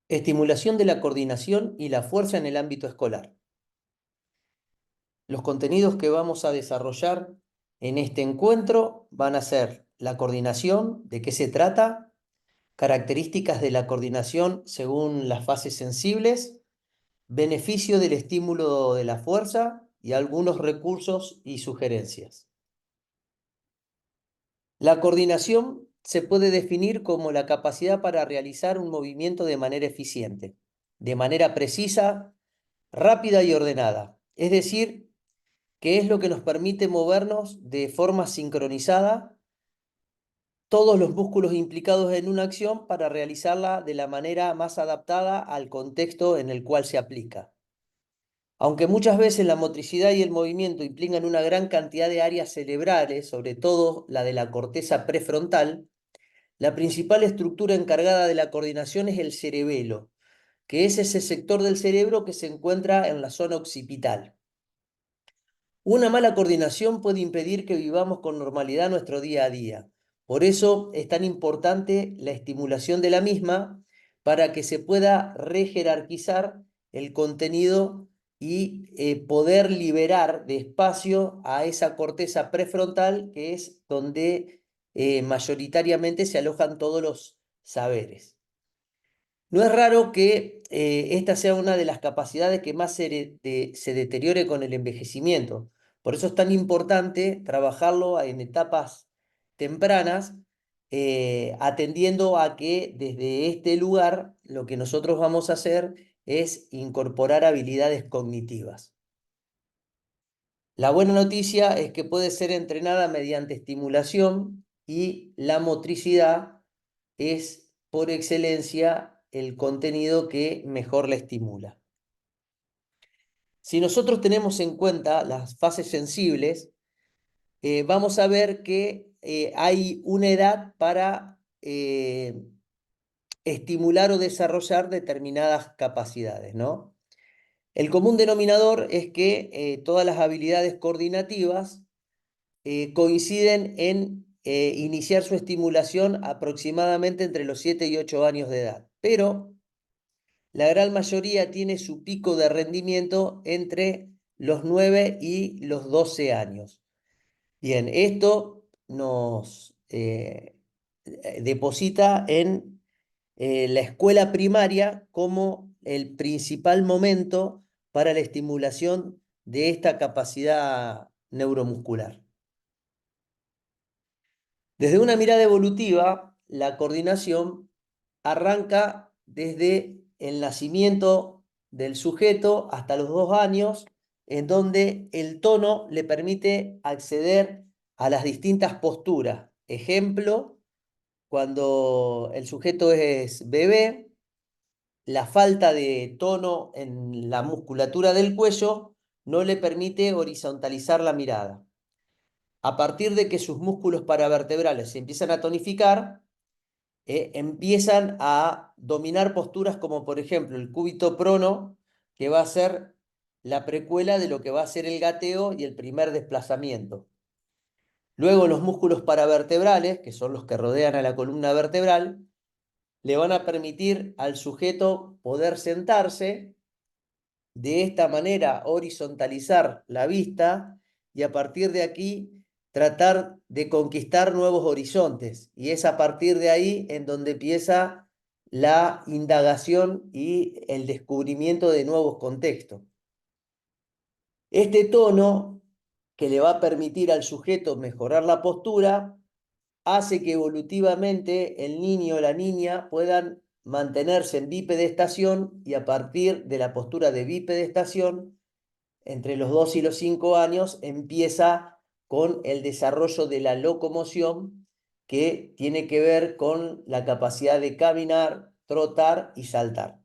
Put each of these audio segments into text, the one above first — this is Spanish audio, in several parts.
Estimulación de la coordinación y la fuerza en el ámbito escolar. Los contenidos que vamos a desarrollar en este encuentro van a ser la coordinación, de qué se trata, características de la coordinación según las fases sensibles, beneficio del estímulo de la fuerza y algunos recursos y sugerencias. La coordinación se puede definir como la capacidad para realizar un movimiento de manera eficiente, de manera precisa, rápida y ordenada. Es decir, que es lo que nos permite movernos de forma sincronizada todos los músculos implicados en una acción para realizarla de la manera más adaptada al contexto en el cual se aplica. Aunque muchas veces la motricidad y el movimiento implican una gran cantidad de áreas cerebrales, sobre todo la de la corteza prefrontal, la principal estructura encargada de la coordinación es el cerebelo, que es ese sector del cerebro que se encuentra en la zona occipital. Una mala coordinación puede impedir que vivamos con normalidad nuestro día a día. Por eso es tan importante la estimulación de la misma para que se pueda rejerarquizar el contenido y poder liberar de espacio a esa corteza prefrontal que es donde mayoritariamente se alojan todos los saberes. No es raro que esta sea una de las capacidades que más se deteriore con el envejecimiento. Por eso es tan importante trabajarlo en etapas tempranas, atendiendo a que desde este lugar lo que nosotros vamos a hacer es incorporar habilidades cognitivas. La buena noticia es que puede ser entrenada mediante estimulación y la motricidad es por excelencia el contenido que mejor la estimula. Si nosotros tenemos en cuenta las fases sensibles, vamos a ver que hay una edad para estimular o desarrollar determinadas capacidades, ¿no? El común denominador es que todas las habilidades coordinativas coinciden en iniciar su estimulación aproximadamente entre los 7 y 8 años de edad, pero la gran mayoría tiene su pico de rendimiento entre los 9 y los 12 años. Bien, esto nos deposita en la escuela primaria como el principal momento para la estimulación de esta capacidad neuromuscular. Desde una mirada evolutiva, la coordinación arranca desde el nacimiento del sujeto hasta los 2 años, en donde el tono le permite acceder a las distintas posturas. Ejemplo, cuando el sujeto es bebé, la falta de tono en la musculatura del cuello no le permite horizontalizar la mirada. A partir de que sus músculos paravertebrales se empiezan a tonificar, empiezan a dominar posturas como por ejemplo el cúbito prono, que va a ser la precuela de lo que va a ser el gateo y el primer desplazamiento. Luego los músculos paravertebrales, que son los que rodean a la columna vertebral, le van a permitir al sujeto poder sentarse, de esta manera horizontalizar la vista y a partir de aquí tratar de conquistar nuevos horizontes. Y es a partir de ahí en donde empieza la indagación y el descubrimiento de nuevos contextos. Este tono que le va a permitir al sujeto mejorar la postura hace que evolutivamente el niño o la niña puedan mantenerse en bipedestación y a partir de la postura de bipedestación entre los 2 y los 5 años empieza con el desarrollo de la locomoción que tiene que ver con la capacidad de caminar, trotar y saltar.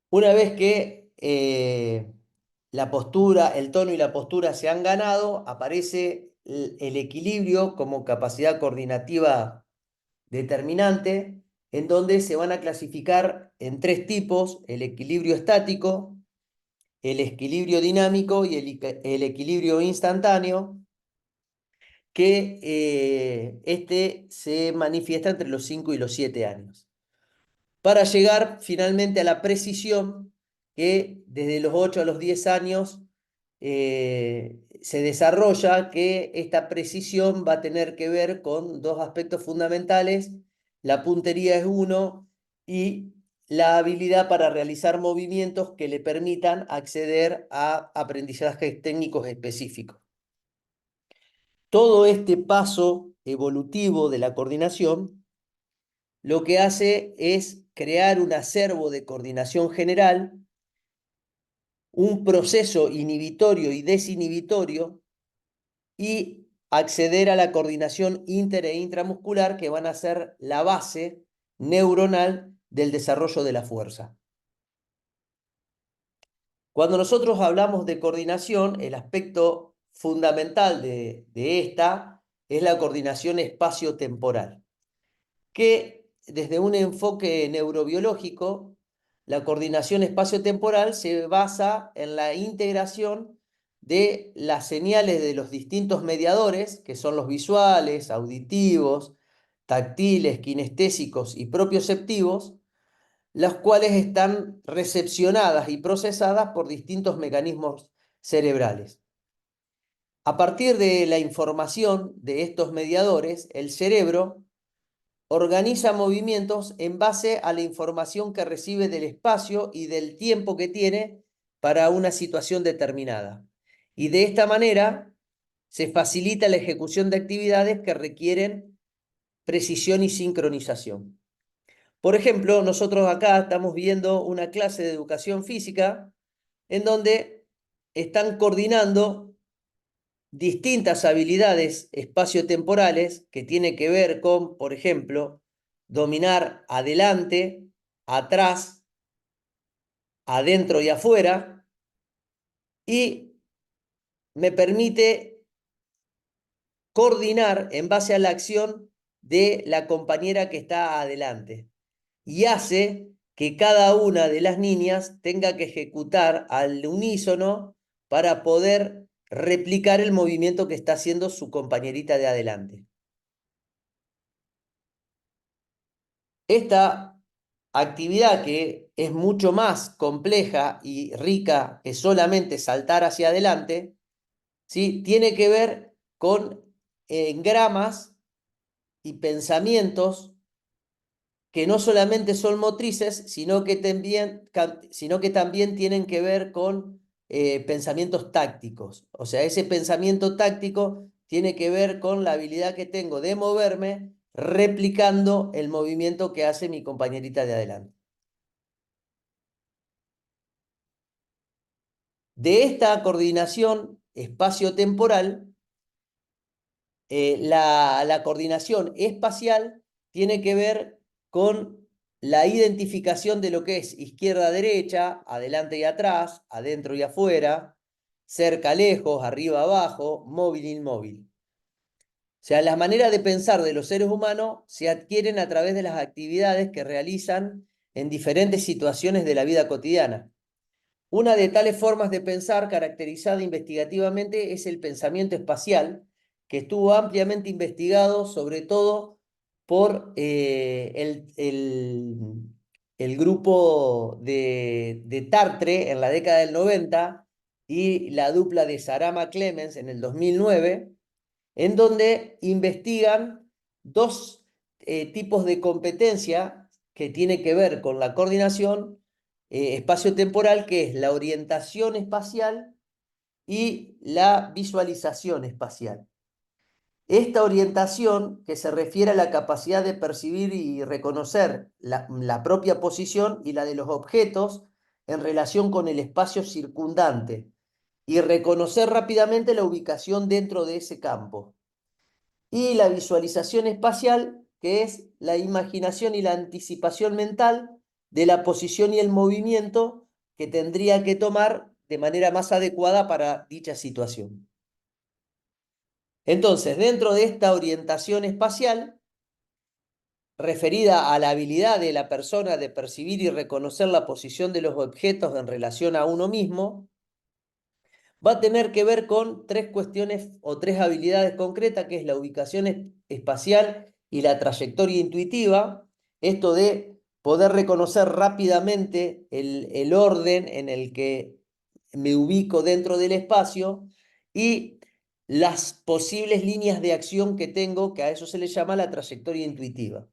Una vez que la postura, el tono y la postura se han ganado, aparece el equilibrio como capacidad coordinativa determinante, en donde se van a clasificar en 3 tipos: el equilibrio estático, el equilibrio dinámico y el equilibrio instantáneo, que este se manifiesta entre los 5 y los 7 años. para llegar finalmente a la precisión que desde los 8 a los 10 años se desarrolla, que esta precisión va a tener que ver con dos aspectos fundamentales. La puntería es uno y la habilidad para realizar movimientos que le permitan acceder a aprendizajes técnicos específicos. Todo este paso evolutivo de la coordinación lo que hace es crear un acervo de coordinación general, un proceso inhibitorio y desinhibitorio y acceder a la coordinación inter e intramuscular, que van a ser la base neuronal del desarrollo de la fuerza. Cuando nosotros hablamos de coordinación, el aspecto fundamental de esta es la coordinación espacio-temporal, que desde un enfoque neurobiológico, la coordinación espacio-temporal se basa en la integración de las señales de los distintos mediadores, que son los visuales, auditivos, táctiles, kinestésicos y propioceptivos, las cuales están recepcionadas y procesadas por distintos mecanismos cerebrales. A partir de la información de estos mediadores, el cerebro organiza movimientos en base a la información que recibe del espacio y del tiempo que tiene para una situación determinada. Y de esta manera se facilita la ejecución de actividades que requieren precisión y sincronización. Por ejemplo, nosotros acá estamos viendo una clase de educación física en donde están coordinando distintas habilidades espaciotemporales que tiene que ver con, por ejemplo, dominar adelante, atrás, adentro y afuera, y me permite coordinar en base a la acción de la compañera que está adelante. Y hace que cada una de las niñas tenga que ejecutar al unísono para poder replicar el movimiento que está haciendo su compañerita de adelante. Esta actividad, que es mucho más compleja y rica que solamente saltar hacia adelante, ¿sí?, tiene que ver con engramas y pensamientos que no solamente son motrices, sino que también tienen que ver con pensamientos tácticos. O sea, ese pensamiento táctico tiene que ver con la habilidad que tengo de moverme replicando el movimiento que hace mi compañerita de adelante. De esta coordinación espacio-temporal, la coordinación espacial tiene que ver con la identificación de lo que es izquierda-derecha, adelante y atrás, adentro y afuera, cerca, lejos, arriba, abajo, móvil, inmóvil. O sea, las maneras de pensar de los seres humanos se adquieren a través de las actividades que realizan en diferentes situaciones de la vida cotidiana. Una de tales formas de pensar caracterizada investigativamente es el pensamiento espacial, que estuvo ampliamente investigado sobre todo por el grupo de Tartre en la década del 90 y la dupla de Sarama Clemens en el 2009, en donde investigan dos tipos de competencia que tiene que ver con la coordinación espacio-temporal, que es la orientación espacial y la visualización espacial. Esta orientación, que se refiere a la capacidad de percibir y reconocer la propia posición y la de los objetos en relación con el espacio circundante, y reconocer rápidamente la ubicación dentro de ese campo. Y la visualización espacial, que es la imaginación y la anticipación mental de la posición y el movimiento que tendría que tomar de manera más adecuada para dicha situación. Entonces, dentro de esta orientación espacial, referida a la habilidad de la persona de percibir y reconocer la posición de los objetos en relación a uno mismo, va a tener que ver con tres cuestiones o tres habilidades concretas, que es la ubicación espacial y la trayectoria intuitiva. Esto de poder reconocer rápidamente el orden en el que me ubico dentro del espacio y las posibles líneas de acción que tengo, que a eso se le llama la trayectoria intuitiva.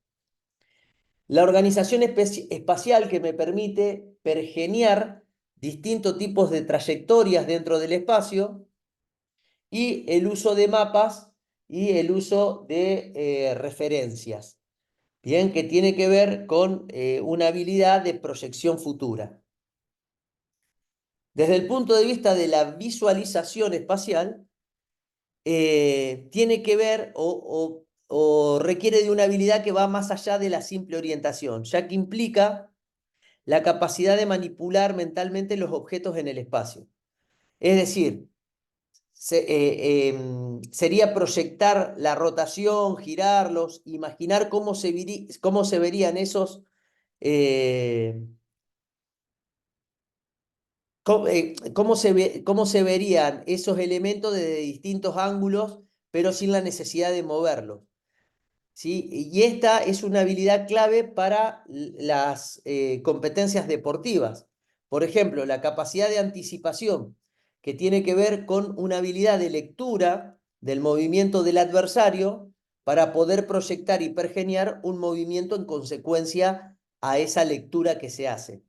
La organización espacial que me permite pergeniar distintos tipos de trayectorias dentro del espacio y el uso de mapas y el uso de referencias, bien, que tiene que ver con una habilidad de proyección futura. Desde el punto de vista de la visualización espacial, tiene que ver o requiere de una habilidad que va más allá de la simple orientación, ya que implica la capacidad de manipular mentalmente los objetos en el espacio. Es decir, sería proyectar la rotación, girarlos, imaginar cómo se verían esos, cómo se verían esos elementos desde distintos ángulos, pero sin la necesidad de moverlos. ¿Sí? Y esta es una habilidad clave para las competencias deportivas. Por ejemplo, la capacidad de anticipación, que tiene que ver con una habilidad de lectura del movimiento del adversario para poder proyectar y pergeniar un movimiento en consecuencia a esa lectura que se hace.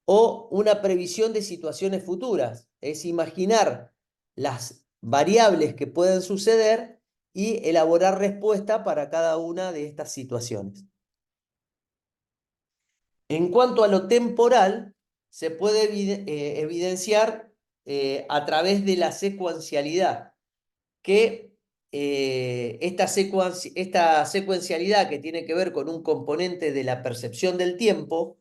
O una previsión de situaciones futuras, es imaginar las variables que pueden suceder y elaborar respuesta para cada una de estas situaciones. En cuanto a lo temporal, se puede evidenciar a través de la secuencialidad, que esta secuencialidad que tiene que ver con un componente de la percepción del tiempo,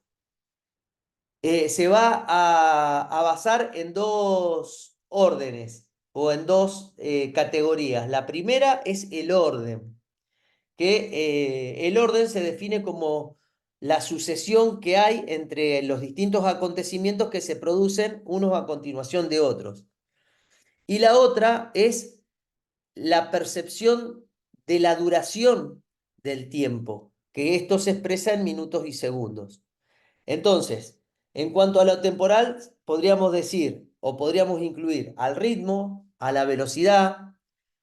se va a basar en dos órdenes o en dos categorías. La primera es el orden, que el orden se define como la sucesión que hay entre los distintos acontecimientos que se producen unos a continuación de otros. Y la otra es la percepción de la duración del tiempo, que esto se expresa en minutos y segundos. Entonces, en cuanto a lo temporal, podríamos decir o podríamos incluir al ritmo, a la velocidad,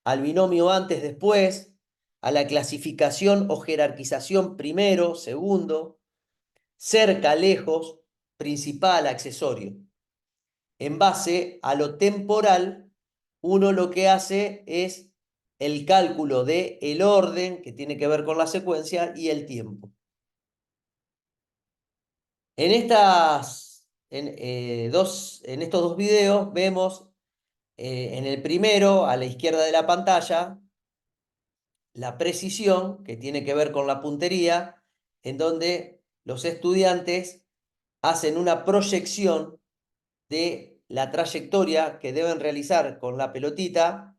al binomio antes-después, a la clasificación o jerarquización primero, segundo, cerca, lejos, principal, accesorio. En base a lo temporal, uno lo que hace es el cálculo de el orden, que tiene que ver con la secuencia, y el tiempo. En estos dos videos vemos en el primero, a la izquierda de la pantalla, la precisión, que tiene que ver con la puntería, en donde los estudiantes hacen una proyección de la trayectoria que deben realizar con la pelotita,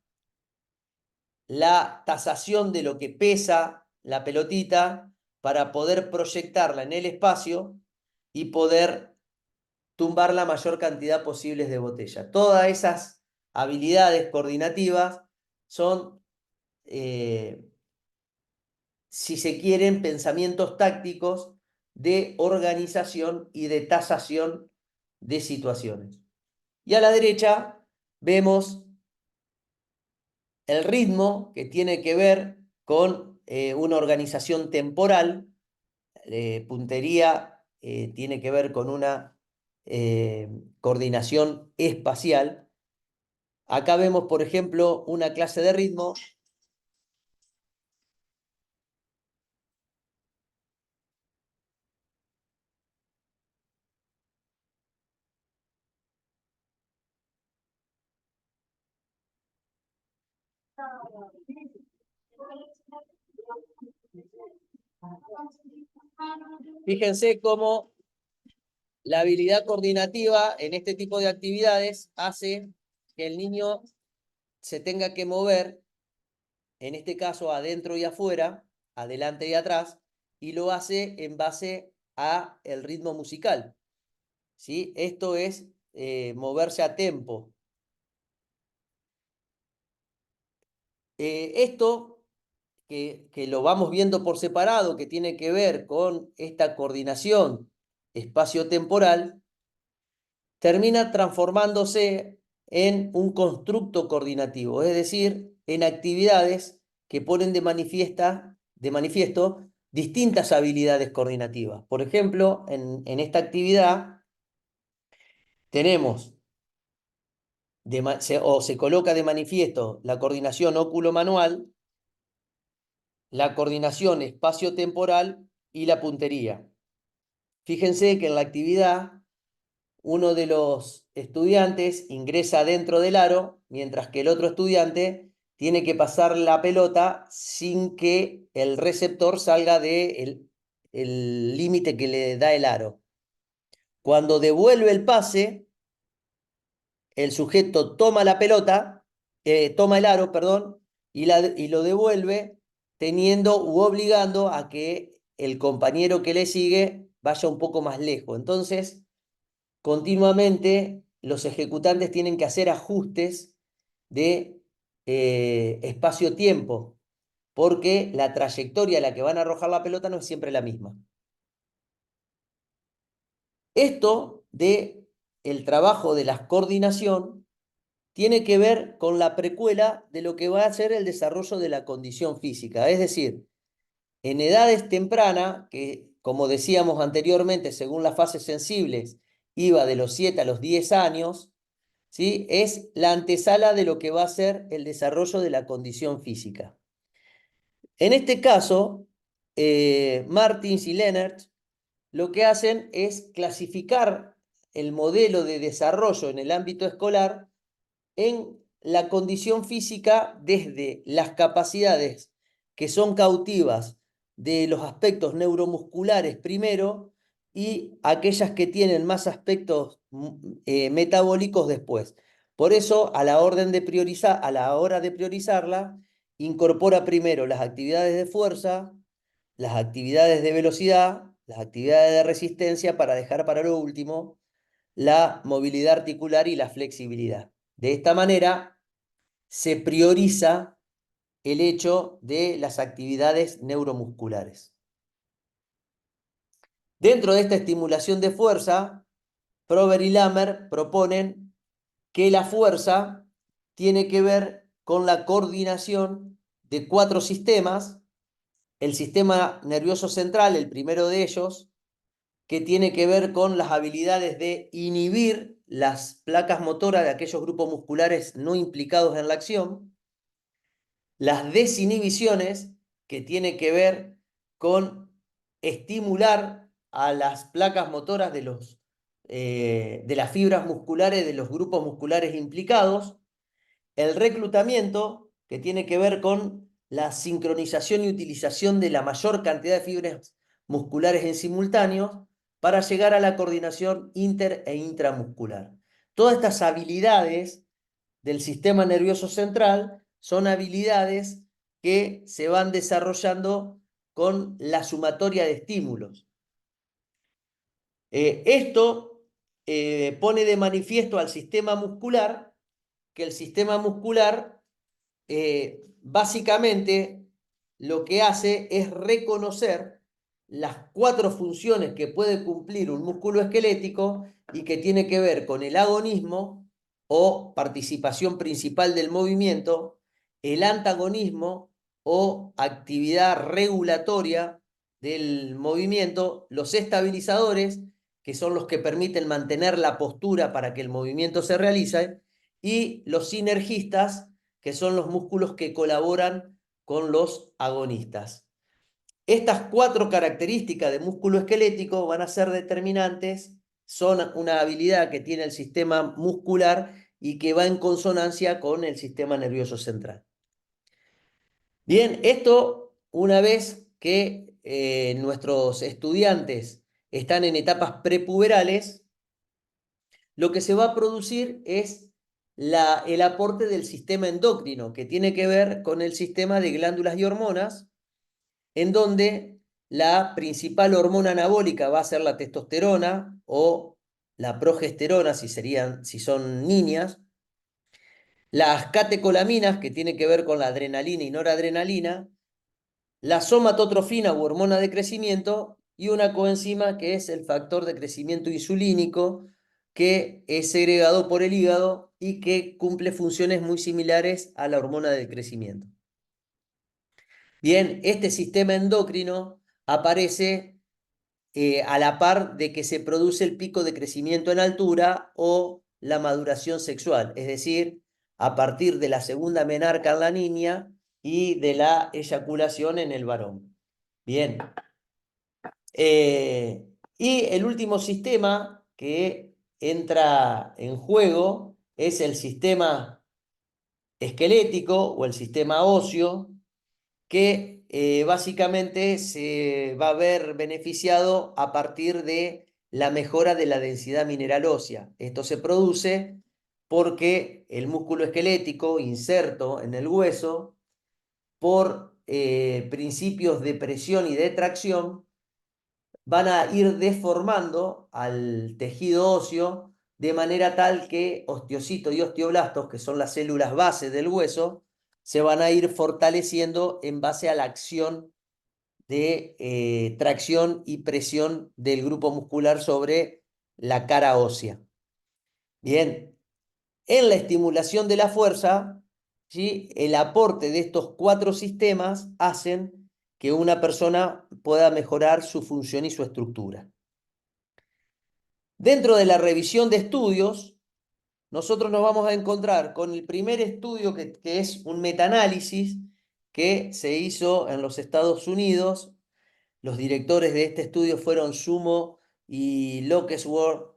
la tasación de lo que pesa la pelotita para poder proyectarla en el espacio y poder tumbar la mayor cantidad posible de botellas. Todas esas habilidades coordinativas son, si se quieren, pensamientos tácticos de organización y de tasación de situaciones. Y a la derecha vemos el ritmo, que tiene que ver con una organización temporal. Puntería tiene que ver con una coordinación espacial. Acá vemos, por ejemplo, una clase de ritmo. Fíjense cómo la habilidad coordinativa en este tipo de actividades hace que el niño se tenga que mover, en este caso adentro y afuera, adelante y atrás, y lo hace en base a el ritmo musical. ¿Sí? Esto es moverse a tempo. Esto que lo vamos viendo por separado, que tiene que ver con esta coordinación espacio-temporal, termina transformándose en un constructo coordinativo, es decir, en actividades que ponen de manifiesto distintas habilidades coordinativas. Por ejemplo, en esta actividad tenemos se coloca de manifiesto la coordinación óculo-manual, la coordinación espacio-temporal y la puntería. Fíjense que en la actividad uno de los estudiantes ingresa dentro del aro, mientras que el otro estudiante tiene que pasar la pelota sin que el receptor salga del el límite que le da el aro. Cuando devuelve el pase, el sujeto toma la pelota, toma el aro, perdón, y lo devuelve teniendo u obligando a que el compañero que le sigue vaya un poco más lejos. Entonces, continuamente los ejecutantes tienen que hacer ajustes de espacio-tiempo, porque la trayectoria a la que van a arrojar la pelota no es siempre la misma. Esto de el trabajo de la coordinación tiene que ver con la precuela de lo que va a ser el desarrollo de la condición física. Es decir, en edades tempranas, que como decíamos anteriormente, según las fases sensibles, iba de los 7 a los 10 años, ¿sí? Es la antesala de lo que va a ser el desarrollo de la condición física. En este caso, Martins y Lennart lo que hacen es clasificar el modelo de desarrollo en el ámbito escolar en la condición física desde las capacidades que son cautivas de los aspectos neuromusculares primero y aquellas que tienen más aspectos metabólicos después. Por eso, a la hora de priorizarla, incorpora primero las actividades de fuerza, las actividades de velocidad, las actividades de resistencia para dejar para lo último la movilidad articular y la flexibilidad. De esta manera se prioriza el hecho de las actividades neuromusculares. Dentro de esta estimulación de fuerza, Prober y Lamer proponen que la fuerza tiene que ver con la coordinación de 4 sistemas. El sistema nervioso central, el primero de ellos, que tiene que ver con las habilidades de inhibir las placas motoras de aquellos grupos musculares no implicados en la acción, las desinhibiciones, que tiene que ver con estimular a las placas motoras de las fibras musculares de los grupos musculares implicados, el reclutamiento, que tiene que ver con la sincronización y utilización de la mayor cantidad de fibras musculares en simultáneo para llegar a la coordinación inter e intramuscular. Todas estas habilidades del sistema nervioso central son habilidades que se van desarrollando con la sumatoria de estímulos. Esto pone de manifiesto al sistema muscular que el sistema muscular básicamente lo que hace es reconocer las 4 funciones que puede cumplir un músculo esquelético y que tiene que ver con el agonismo o participación principal del movimiento, el antagonismo o actividad regulatoria del movimiento, los estabilizadores, que son los que permiten mantener la postura para que el movimiento se realice, y los sinergistas, que son los músculos que colaboran con los agonistas. Estas 4 características de músculo esquelético van a ser determinantes, son una habilidad que tiene el sistema muscular y que va en consonancia con el sistema nervioso central. Bien, esto una vez que nuestros estudiantes están en etapas prepuberales, lo que se va a producir es el aporte del sistema endocrino, que tiene que ver con el sistema de glándulas y hormonas, en donde la principal hormona anabólica va a ser la testosterona o la progesterona, si son niñas, las catecolaminas, que tiene que ver con la adrenalina y noradrenalina, la somatotrofina u hormona de crecimiento y una coenzima que es el factor de crecimiento insulínico, que es segregado por el hígado y que cumple funciones muy similares a la hormona del crecimiento. Bien, este sistema endocrino aparece a la par de que se produce el pico de crecimiento en altura o la maduración sexual, es decir, a partir de la segunda menarca en la niña y de la eyaculación en el varón. Bien. Y el último sistema que entra en juego es el sistema esquelético o el sistema óseo, que básicamente se va a ver beneficiado a partir de la mejora de la densidad mineral ósea. Esto se produce porque el músculo esquelético inserto en el hueso, por principios de presión y de tracción, van a ir deformando al tejido óseo de manera tal que osteocitos y osteoblastos, que son las células base del hueso, se van a ir fortaleciendo en base a la acción de tracción y presión del grupo muscular sobre la cara ósea. Bien, en la estimulación de la fuerza, ¿sí?, el aporte de estos cuatro sistemas hacen que una persona pueda mejorar su función y su estructura. Dentro de la revisión de estudios, nosotros nos vamos a encontrar con el primer estudio que es un metaanálisis que se hizo en los Estados Unidos. Los directores de este estudio fueron Sumo y Lockesworth,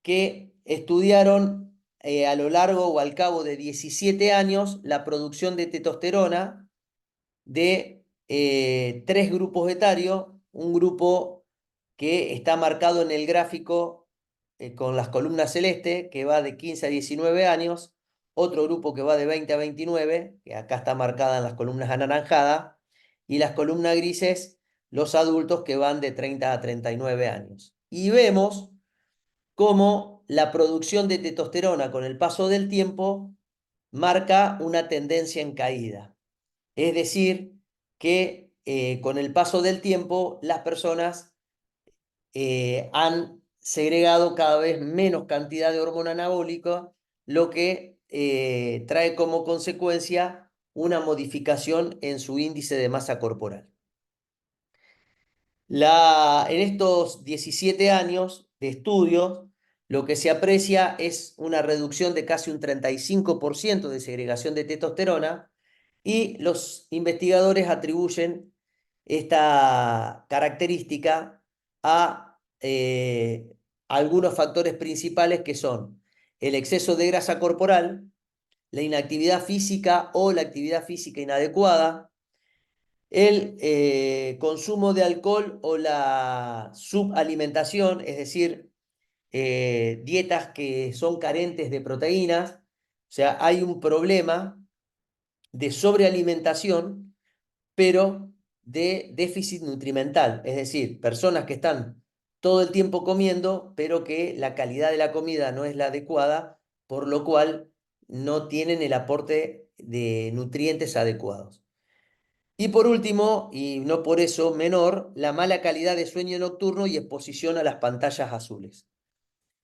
que estudiaron a lo largo o al cabo de 17 años la producción de testosterona de tres grupos etarios. Un grupo que está marcado en el gráfico con las columnas celestes, que va de 15 a 19 años, otro grupo que va de 20 a 29, que acá está marcada en las columnas anaranjadas, y las columnas grises, los adultos que van de 30 a 39 años. Y vemos cómo la producción de testosterona con el paso del tiempo marca una tendencia en caída. Es decir, que con el paso del tiempo las personas han segregado cada vez menos cantidad de hormona anabólica, lo que trae como consecuencia una modificación en su índice de masa corporal. En estos 17 años de estudios, lo que se aprecia es una reducción de casi un 35% de segregación de testosterona, y los investigadores atribuyen esta característica a algunos factores principales, que son el exceso de grasa corporal, la inactividad física o la actividad física inadecuada, el consumo de alcohol o la subalimentación, es decir, dietas que son carentes de proteínas. O sea, hay un problema de sobrealimentación, pero de déficit nutrimental, es decir, personas que están todo el tiempo comiendo, pero que la calidad de la comida no es la adecuada, por lo cual no tienen el aporte de nutrientes adecuados. Y por último, y no por eso menor, la mala calidad de sueño nocturno y exposición a las pantallas azules.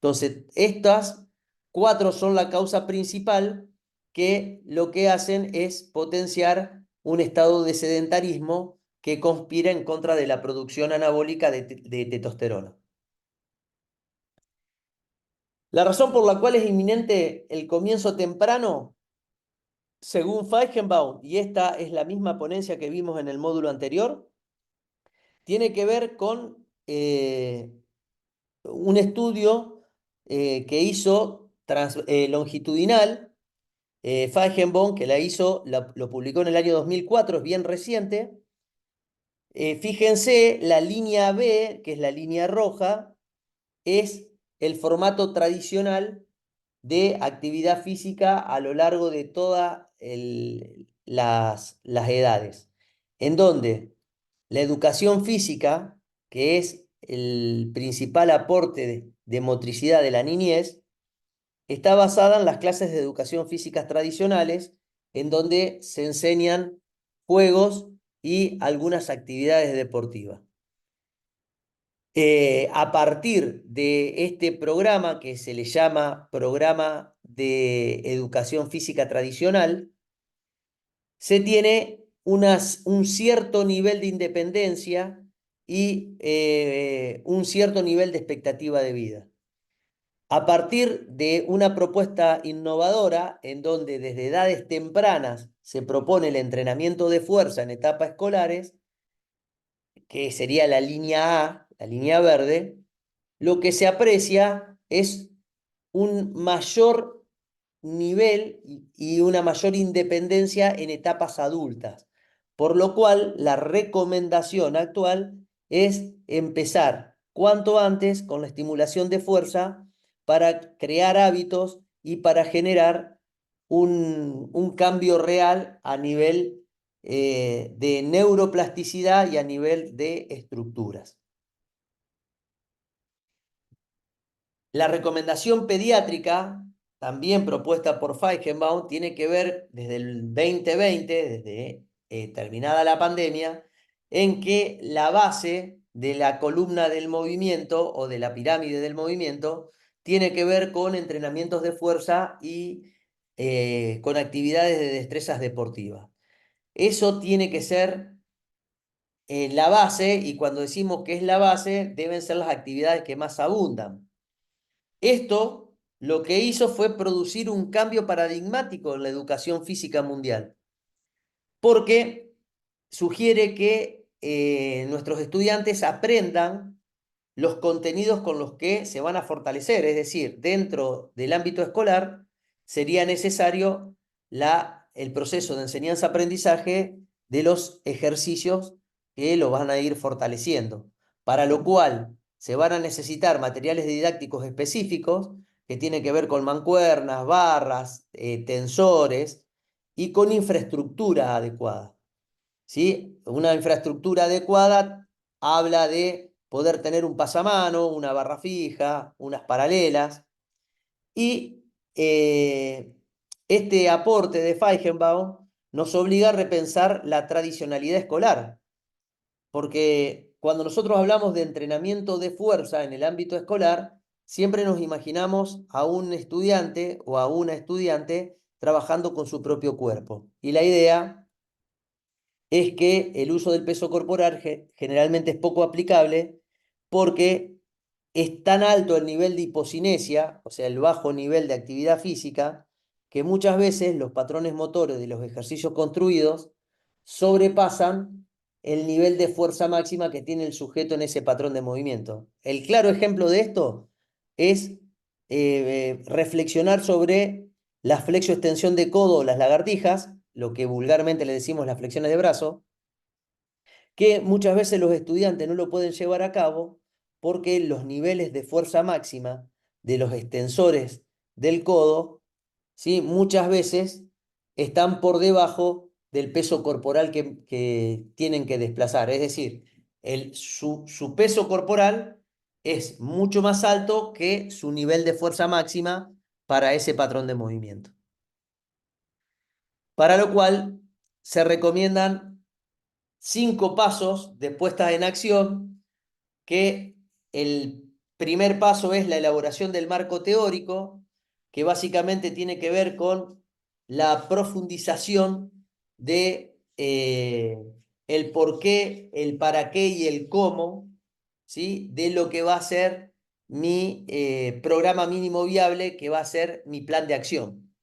Entonces, estas cuatro son la causa principal, que lo que hacen es potenciar un estado de sedentarismo que conspira en contra de la producción anabólica de testosterona. La razón por la cual es inminente el comienzo temprano, según Feigenbaum, y esta es la misma ponencia que vimos en el módulo anterior, tiene que ver con un estudio que hizo longitudinal. Feigenbaum, que la hizo, lo publicó en el año 2004, es bien reciente. Fíjense, la línea B, que es la línea roja, es el formato tradicional de actividad física a lo largo de todas las edades, en donde la educación física, que es el principal aporte de motricidad de la niñez, está basada en las clases de educación física tradicionales, en donde se enseñan juegos y algunas actividades deportivas. A partir de este programa, que se le llama Programa de Educación Física Tradicional, se tiene un cierto nivel de independencia y un cierto nivel de expectativa de vida. A partir de una propuesta innovadora en donde desde edades tempranas se propone el entrenamiento de fuerza en etapas escolares, que sería la línea A, la línea verde, lo que se aprecia es un mayor nivel y una mayor independencia en etapas adultas, por lo cual la recomendación actual es empezar cuanto antes con la estimulación de fuerza para crear hábitos y para generar un cambio real a nivel de neuroplasticidad y a nivel de estructuras. La recomendación pediátrica, también propuesta por Feigenbaum, tiene que ver desde el 2020, desde terminada la pandemia, en que la base de la columna del movimiento o de la pirámide del movimiento tiene que ver con entrenamientos de fuerza y con actividades de destrezas deportivas. Eso tiene que ser la base, y cuando decimos que es la base, deben ser las actividades que más abundan. Esto lo que hizo fue producir un cambio paradigmático en la educación física mundial, porque sugiere que nuestros estudiantes aprendan los contenidos con los que se van a fortalecer, es decir, dentro del ámbito escolar sería necesario el proceso de enseñanza-aprendizaje de los ejercicios que lo van a ir fortaleciendo, para lo cual se van a necesitar materiales didácticos específicos que tienen que ver con mancuernas, barras, tensores y con infraestructura adecuada. ¿Sí? Una infraestructura adecuada habla de poder tener un pasamano, una barra fija, unas paralelas. Y este aporte de Feigenbaum nos obliga a repensar la tradicionalidad escolar, porque cuando nosotros hablamos de entrenamiento de fuerza en el ámbito escolar, siempre nos imaginamos a un estudiante o a una estudiante trabajando con su propio cuerpo. Y la idea es que el uso del peso corporal generalmente es poco aplicable porque es tan alto el nivel de hipocinesia, o sea, el bajo nivel de actividad física, que muchas veces los patrones motores de los ejercicios construidos sobrepasan el nivel de fuerza máxima que tiene el sujeto en ese patrón de movimiento. El claro ejemplo de esto es reflexionar sobre la flexoextensión de codo o las lagartijas, lo que vulgarmente le decimos las flexiones de brazo, que muchas veces los estudiantes no lo pueden llevar a cabo porque los niveles de fuerza máxima de los extensores del codo, ¿sí? Muchas veces están por debajo del peso corporal que tienen que desplazar. Es decir, su peso corporal es mucho más alto que su nivel de fuerza máxima para ese patrón de movimiento. Para lo cual se recomiendan 5 pasos de puesta en acción, que el primer paso es la elaboración del marco teórico, que básicamente tiene que ver con la profundización de el por qué, el para qué y el cómo, ¿sí? De lo que va a ser mi programa mínimo viable, que va a ser mi plan de acción.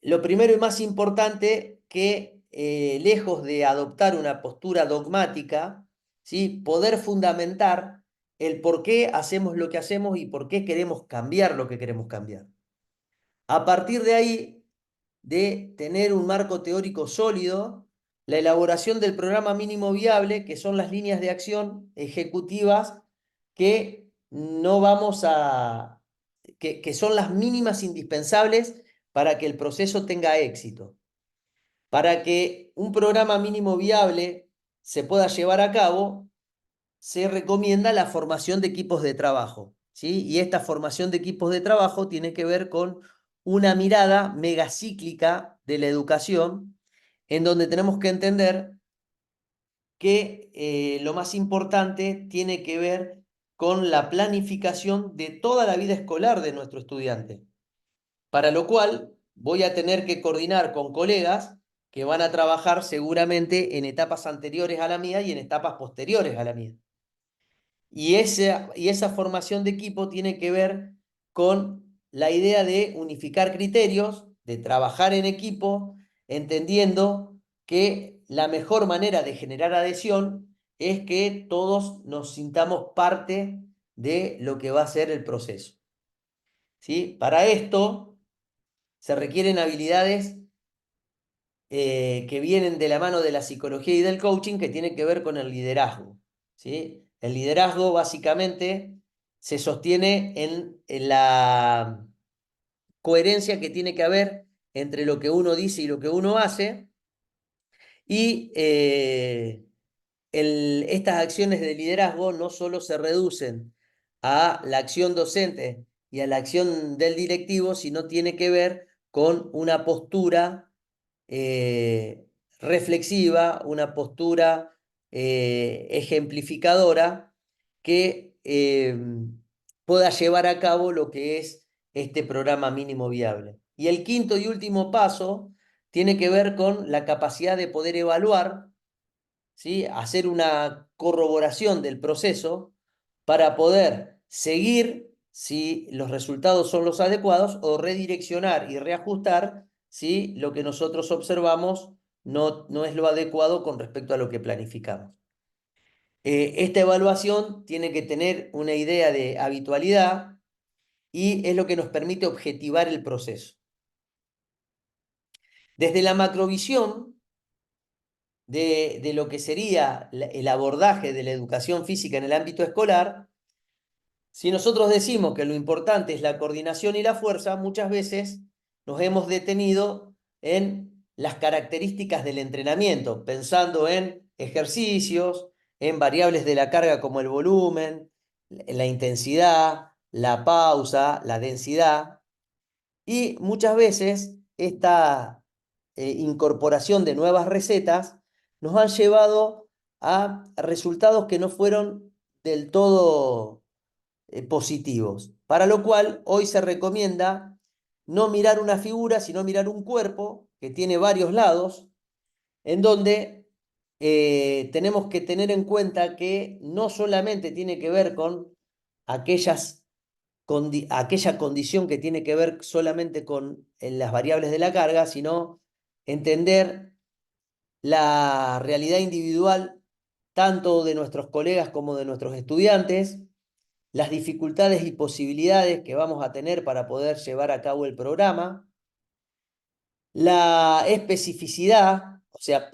Lo primero y más importante que, lejos de adoptar una postura dogmática, ¿sí? Poder fundamentar el por qué hacemos lo que hacemos y por qué queremos cambiar lo que queremos cambiar. A partir de ahí, de tener un marco teórico sólido, la elaboración del programa mínimo viable, que son las líneas de acción ejecutivas que no vamos a, que son las mínimas indispensables para que el proceso tenga éxito. Para que un programa mínimo viable se pueda llevar a cabo, se recomienda la formación de equipos de trabajo, ¿sí? Y esta formación de equipos de trabajo tiene que ver con una mirada megacíclica de la educación, en donde tenemos que entender que lo más importante tiene que ver con la planificación de toda la vida escolar de nuestro estudiante, para lo cual voy a tener que coordinar con colegas que van a trabajar seguramente en etapas anteriores a la mía y en etapas posteriores a la mía. Y esa formación de equipo tiene que ver con la idea de unificar criterios, de trabajar en equipo, entendiendo que la mejor manera de generar adhesión es que todos nos sintamos parte de lo que va a ser el proceso. ¿Sí? Para esto se requieren habilidades que vienen de la mano de la psicología y del coaching, que tiene que ver con el liderazgo. ¿Sí? El liderazgo básicamente se sostiene en la coherencia que tiene que haber entre lo que uno dice y lo que uno hace, y estas acciones de liderazgo no solo se reducen a la acción docente y a la acción del directivo, sino tiene que ver con una postura eh, reflexiva, una postura ejemplificadora que pueda llevar a cabo lo que es este programa mínimo viable. Y el quinto y último paso tiene que ver con la capacidad de poder evaluar, ¿sí? Hacer una corroboración del proceso para poder seguir si los resultados son los adecuados o redireccionar y reajustar si lo que nosotros observamos no es lo adecuado con respecto a lo que planificamos. Esta evaluación tiene que tener una idea de habitualidad y es lo que nos permite objetivar el proceso. Desde la macrovisión de lo que sería el abordaje de la educación física en el ámbito escolar, si nosotros decimos que lo importante es la coordinación y la fuerza, muchas veces nos hemos detenido en las características del entrenamiento, pensando en ejercicios, en variables de la carga como el volumen, la intensidad, la pausa, la densidad. Y muchas veces esta incorporación de nuevas recetas nos han llevado a resultados que no fueron del todo positivos. Para lo cual hoy se recomienda no mirar una figura, sino mirar un cuerpo que tiene varios lados, en donde tenemos que tener en cuenta que no solamente tiene que ver con aquella condición que tiene que ver solamente con las variables de la carga, sino entender la realidad individual tanto de nuestros colegas como de nuestros estudiantes, las dificultades y posibilidades que vamos a tener para poder llevar a cabo el programa, la especificidad, o sea,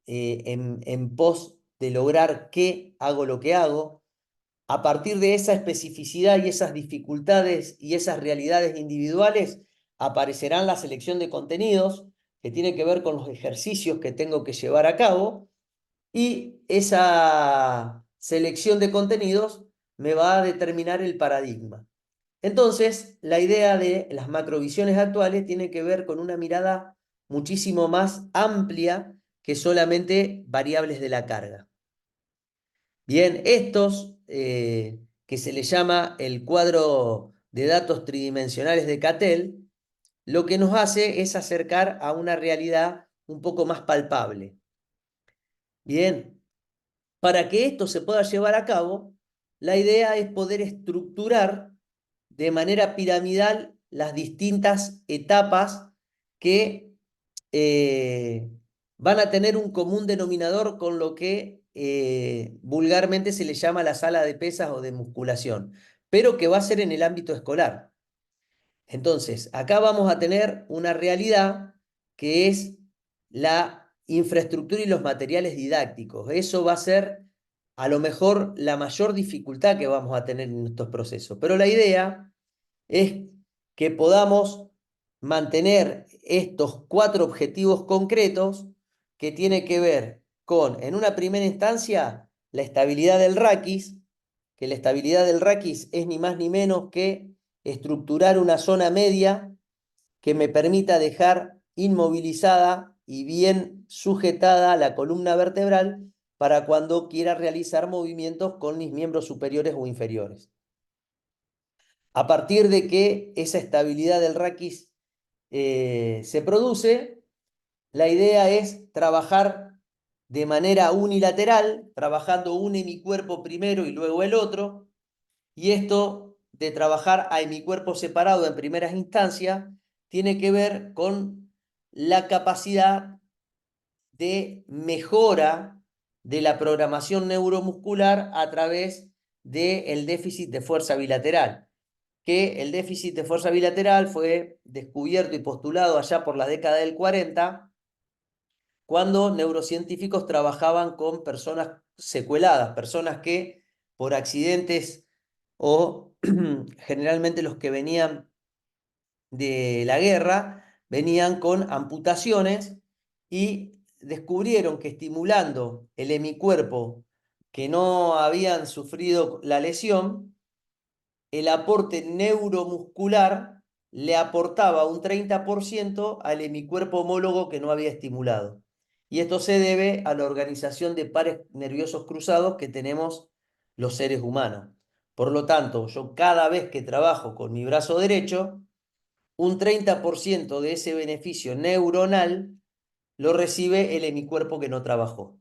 en pos de lograr qué hago lo que hago. A partir de esa especificidad y esas dificultades y esas realidades individuales, aparecerán la selección de contenidos, que tiene que ver con los ejercicios que tengo que llevar a cabo, y esa selección de contenidos me va a determinar el paradigma. Entonces, la idea de las macrovisiones actuales tiene que ver con una mirada muchísimo más amplia que solamente variables de la carga. Bien, estos, que se le llama el cuadro de datos tridimensionales de Cattell, lo que nos hace es acercar a una realidad un poco más palpable. Bien, para que esto se pueda llevar a cabo, la idea es poder estructurar de manera piramidal las distintas etapas que van a tener un común denominador con lo que vulgarmente se le llama la sala de pesas o de musculación, pero que va a ser en el ámbito escolar. Entonces, acá vamos a tener una realidad que es la infraestructura y los materiales didácticos. Eso va a ser a lo mejor la mayor dificultad que vamos a tener en estos procesos. Pero la idea es que podamos mantener estos 4 objetivos concretos que tiene que ver con, en una primera instancia, la estabilidad del raquis, que la estabilidad del raquis es ni más ni menos que estructurar una zona media que me permita dejar inmovilizada y bien sujetada la columna vertebral, para cuando quiera realizar movimientos con mis miembros superiores o inferiores. A partir de que esa estabilidad del raquis se produce, la idea es trabajar de manera unilateral, trabajando un hemicuerpo primero y luego el otro, y esto de trabajar a hemicuerpo separado en primeras instancias tiene que ver con la capacidad de mejora de la programación neuromuscular a través del déficit de fuerza bilateral, que el déficit de fuerza bilateral fue descubierto y postulado allá por la década del 40, cuando neurocientíficos trabajaban con personas secueladas, personas que por accidentes o generalmente los que venían de la guerra venían con amputaciones y descubrieron que estimulando el hemicuerpo que no habían sufrido la lesión, el aporte neuromuscular le aportaba un 30% al hemicuerpo homólogo que no había estimulado. Y esto se debe a la organización de pares nerviosos cruzados que tenemos los seres humanos. Por lo tanto, yo cada vez que trabajo con mi brazo derecho, un 30% de ese beneficio neuronal lo recibe el hemicuerpo que no trabajó.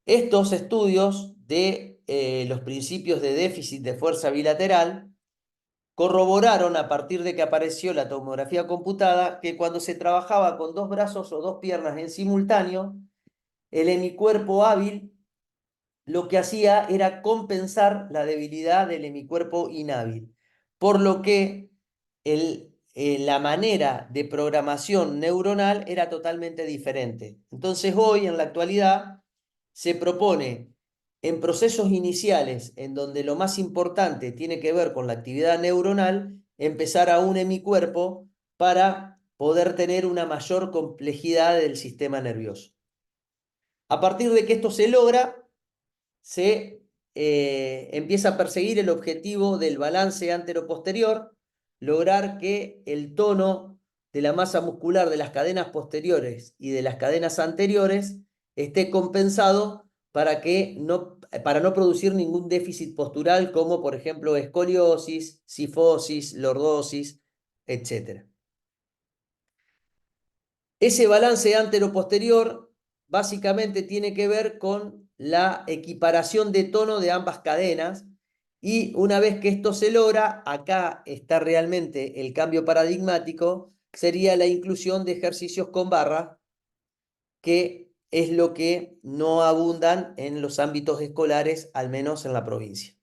Estos estudios de los principios de déficit de fuerza bilateral corroboraron a partir de que apareció la tomografía computada que cuando se trabajaba con dos brazos o dos piernas en simultáneo, el hemicuerpo hábil lo que hacía era compensar la debilidad del hemicuerpo inhábil, por lo que la manera de programación neuronal era totalmente diferente. Entonces hoy, en la actualidad, se propone en procesos iniciales, en donde lo más importante tiene que ver con la actividad neuronal, empezar a un hemicuerpo para poder tener una mayor complejidad del sistema nervioso. A partir de que esto se logra, se empieza a perseguir el objetivo del balance anteroposterior, lograr que el tono de la masa muscular de las cadenas posteriores y de las cadenas anteriores esté compensado para no producir ningún déficit postural, como por ejemplo escoliosis, cifosis, lordosis, etc. Ese balance antero-posterior básicamente tiene que ver con la equiparación de tono de ambas cadenas, y una vez que esto se logra, acá está realmente el cambio paradigmático, sería la inclusión de ejercicios con barra, que es lo que no abundan en los ámbitos escolares, al menos en la provincia.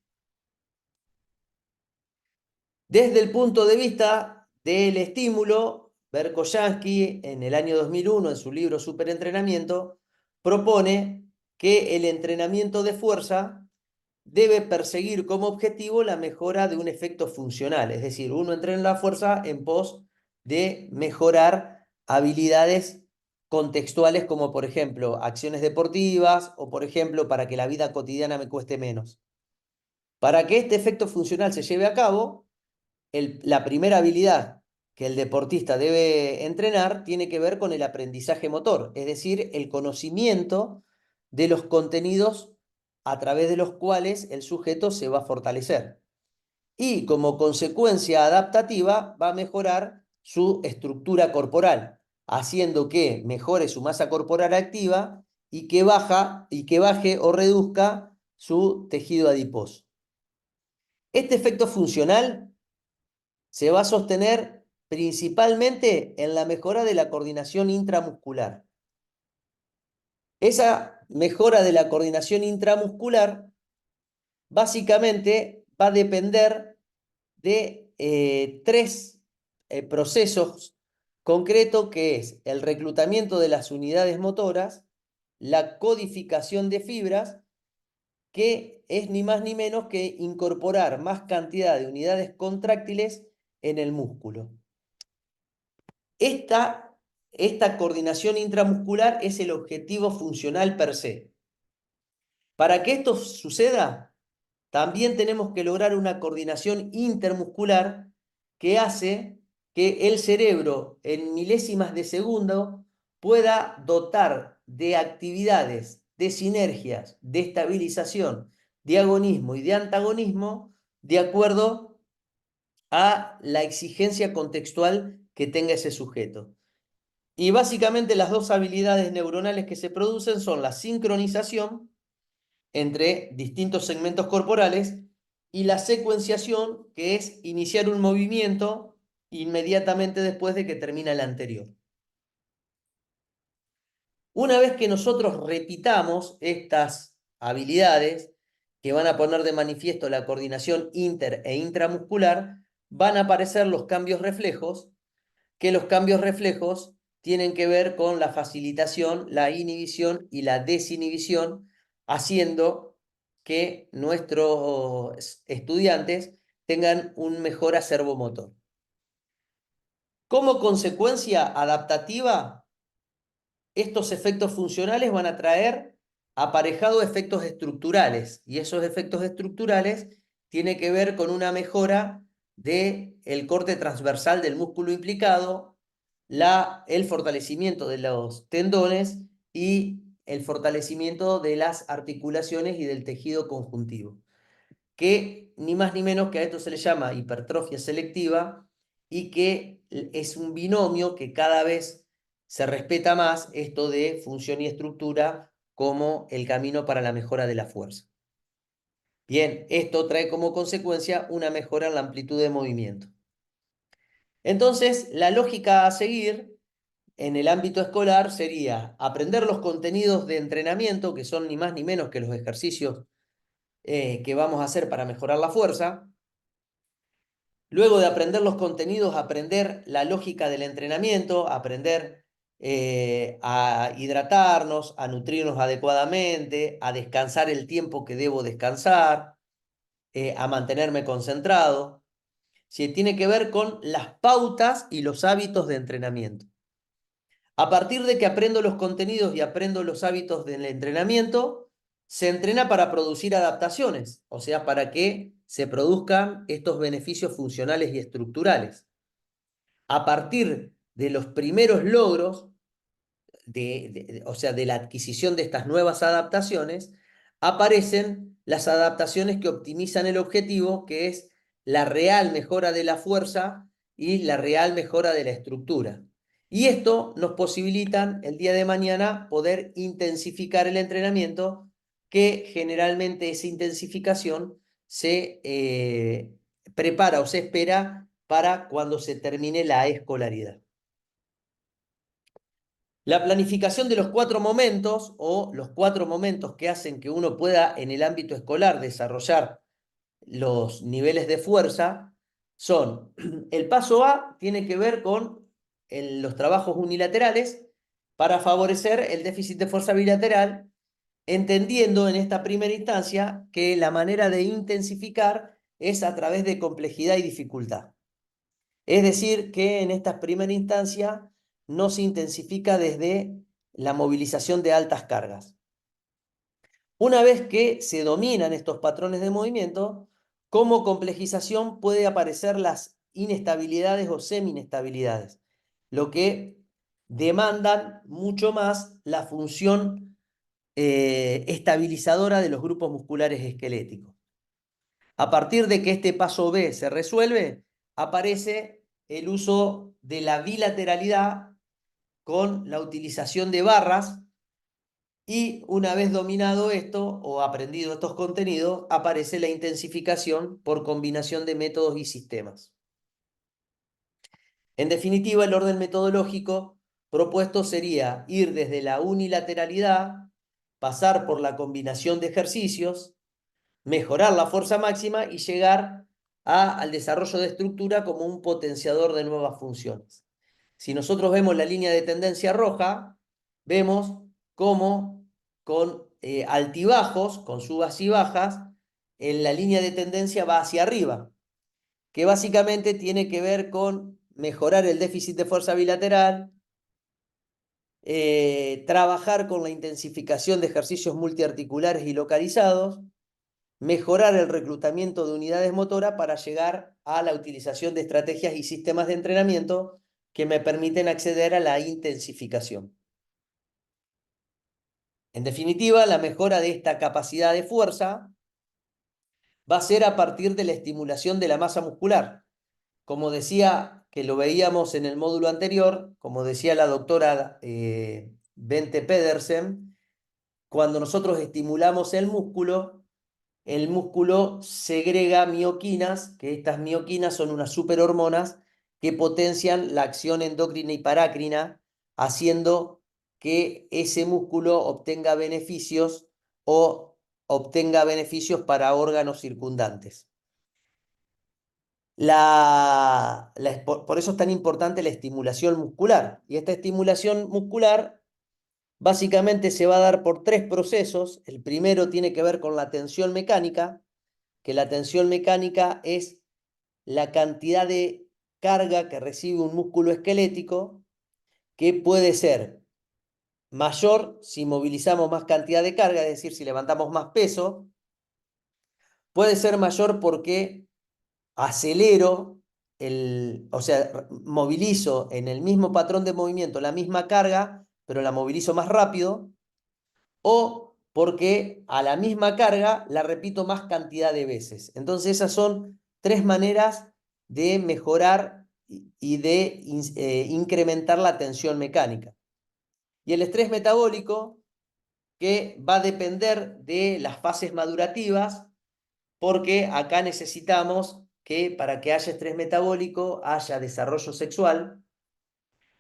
Desde el punto de vista del estímulo, Verkhoyanski, en el año 2001, en su libro Superentrenamiento, propone que el entrenamiento de fuerza debe perseguir como objetivo la mejora de un efecto funcional, es decir, uno entrena la fuerza en pos de mejorar habilidades contextuales, como por ejemplo acciones deportivas o por ejemplo para que la vida cotidiana me cueste menos. Para que este efecto funcional se lleve a cabo, la primera habilidad que el deportista debe entrenar tiene que ver con el aprendizaje motor, es decir, el conocimiento de los contenidos a través de los cuales el sujeto se va a fortalecer. Y como consecuencia adaptativa va a mejorar su estructura corporal, haciendo que mejore su masa corporal activa y que baje o reduzca su tejido adiposo. Este efecto funcional se va a sostener principalmente en la mejora de la coordinación intramuscular. Esa mejora de la coordinación intramuscular básicamente va a depender de tres procesos concretos, que es el reclutamiento de las unidades motoras, la codificación de fibras, que es ni más ni menos que incorporar más cantidad de unidades contráctiles en el músculo. Esta coordinación intramuscular es el objetivo funcional per se. Para que esto suceda, también tenemos que lograr una coordinación intermuscular que hace que el cerebro en milésimas de segundo pueda dotar de actividades de sinergias, de estabilización, de agonismo y de antagonismo de acuerdo a la exigencia contextual que tenga ese sujeto. Y básicamente las dos habilidades neuronales que se producen son la sincronización entre distintos segmentos corporales y la secuenciación, que es iniciar un movimiento inmediatamente después de que termina el anterior. Una vez que nosotros repitamos estas habilidades que van a poner de manifiesto la coordinación inter e intramuscular, van a aparecer los cambios reflejos, que los cambios reflejos tienen que ver con la facilitación, la inhibición y la desinhibición, haciendo que nuestros estudiantes tengan un mejor acervo motor. Como consecuencia adaptativa, estos efectos funcionales van a traer aparejado efectos estructurales, y esos efectos estructurales tienen que ver con una mejora del corte transversal del músculo implicado, el fortalecimiento de los tendones y el fortalecimiento de las articulaciones y del tejido conjuntivo, que ni más ni menos que a esto se le llama hipertrofia selectiva y que es un binomio que cada vez se respeta más, esto de función y estructura como el camino para la mejora de la fuerza. Bien, esto trae como consecuencia una mejora en la amplitud de movimiento. Entonces, la lógica a seguir en el ámbito escolar sería aprender los contenidos de entrenamiento, que son ni más ni menos que los ejercicios que vamos a hacer para mejorar la fuerza. Luego de aprender los contenidos, aprender la lógica del entrenamiento, aprender a hidratarnos, a nutrirnos adecuadamente, a descansar el tiempo que debo descansar, a mantenerme concentrado. Sí, tiene que ver con las pautas y los hábitos de entrenamiento. A partir de que aprendo los contenidos y aprendo los hábitos del entrenamiento, se entrena para producir adaptaciones, o sea, para que se produzcan estos beneficios funcionales y estructurales. A partir de los primeros logros, o sea, de la adquisición de estas nuevas adaptaciones, aparecen las adaptaciones que optimizan el objetivo, que es la real mejora de la fuerza y la real mejora de la estructura. Y esto nos posibilitan el día de mañana poder intensificar el entrenamiento, que generalmente esa intensificación se prepara o se espera para cuando se termine la escolaridad. La planificación de los 4 momentos o los 4 momentos que hacen que uno pueda en el ámbito escolar desarrollar los niveles de fuerza son: el paso A tiene que ver con los trabajos unilaterales para favorecer el déficit de fuerza bilateral, entendiendo en esta primera instancia que la manera de intensificar es a través de complejidad y dificultad. Es decir, que en esta primera instancia no se intensifica desde la movilización de altas cargas. Una vez que se dominan estos patrones de movimiento, como complejización puede aparecer las inestabilidades o semi-inestabilidades, lo que demandan mucho más la función estabilizadora de los grupos musculares esqueléticos. A partir de que este paso B se resuelve, aparece el uso de la bilateralidad con la utilización de barras, y una vez dominado esto o aprendido estos contenidos, aparece la intensificación por combinación de métodos y sistemas. En definitiva, el orden metodológico propuesto sería ir desde la unilateralidad, pasar por la combinación de ejercicios, mejorar la fuerza máxima y llegar al desarrollo de estructura como un potenciador de nuevas funciones. Si nosotros vemos la línea de tendencia roja, vemos cómo con altibajos, con subas y bajas, en la línea de tendencia va hacia arriba, que básicamente tiene que ver con mejorar el déficit de fuerza bilateral, trabajar con la intensificación de ejercicios multiarticulares y localizados, mejorar el reclutamiento de unidades motoras para llegar a la utilización de estrategias y sistemas de entrenamiento que me permiten acceder a la intensificación. En definitiva, la mejora de esta capacidad de fuerza va a ser a partir de la estimulación de la masa muscular. Como decía, que lo veíamos en el módulo anterior, como decía la doctora Bente Pedersen, cuando nosotros estimulamos el músculo segrega mioquinas, que estas mioquinas son unas superhormonas que potencian la acción endocrina y parácrina, haciendo que ese músculo obtenga beneficios o obtenga beneficios para órganos circundantes. Por eso es tan importante la estimulación muscular. Y esta estimulación muscular básicamente se va a dar por tres procesos. El primero tiene que ver con la tensión mecánica, que la tensión mecánica es la cantidad de carga que recibe un músculo esquelético, que puede ser mayor si movilizamos más cantidad de carga, es decir, si levantamos más peso, puede ser mayor porque acelero, o sea, movilizo en el mismo patrón de movimiento la misma carga, pero la movilizo más rápido, o porque a la misma carga la repito más cantidad de veces. Entonces esas son tres maneras de mejorar y de incrementar la tensión mecánica. Y el estrés metabólico, que va a depender de las fases madurativas, porque acá necesitamos que para que haya estrés metabólico haya desarrollo sexual,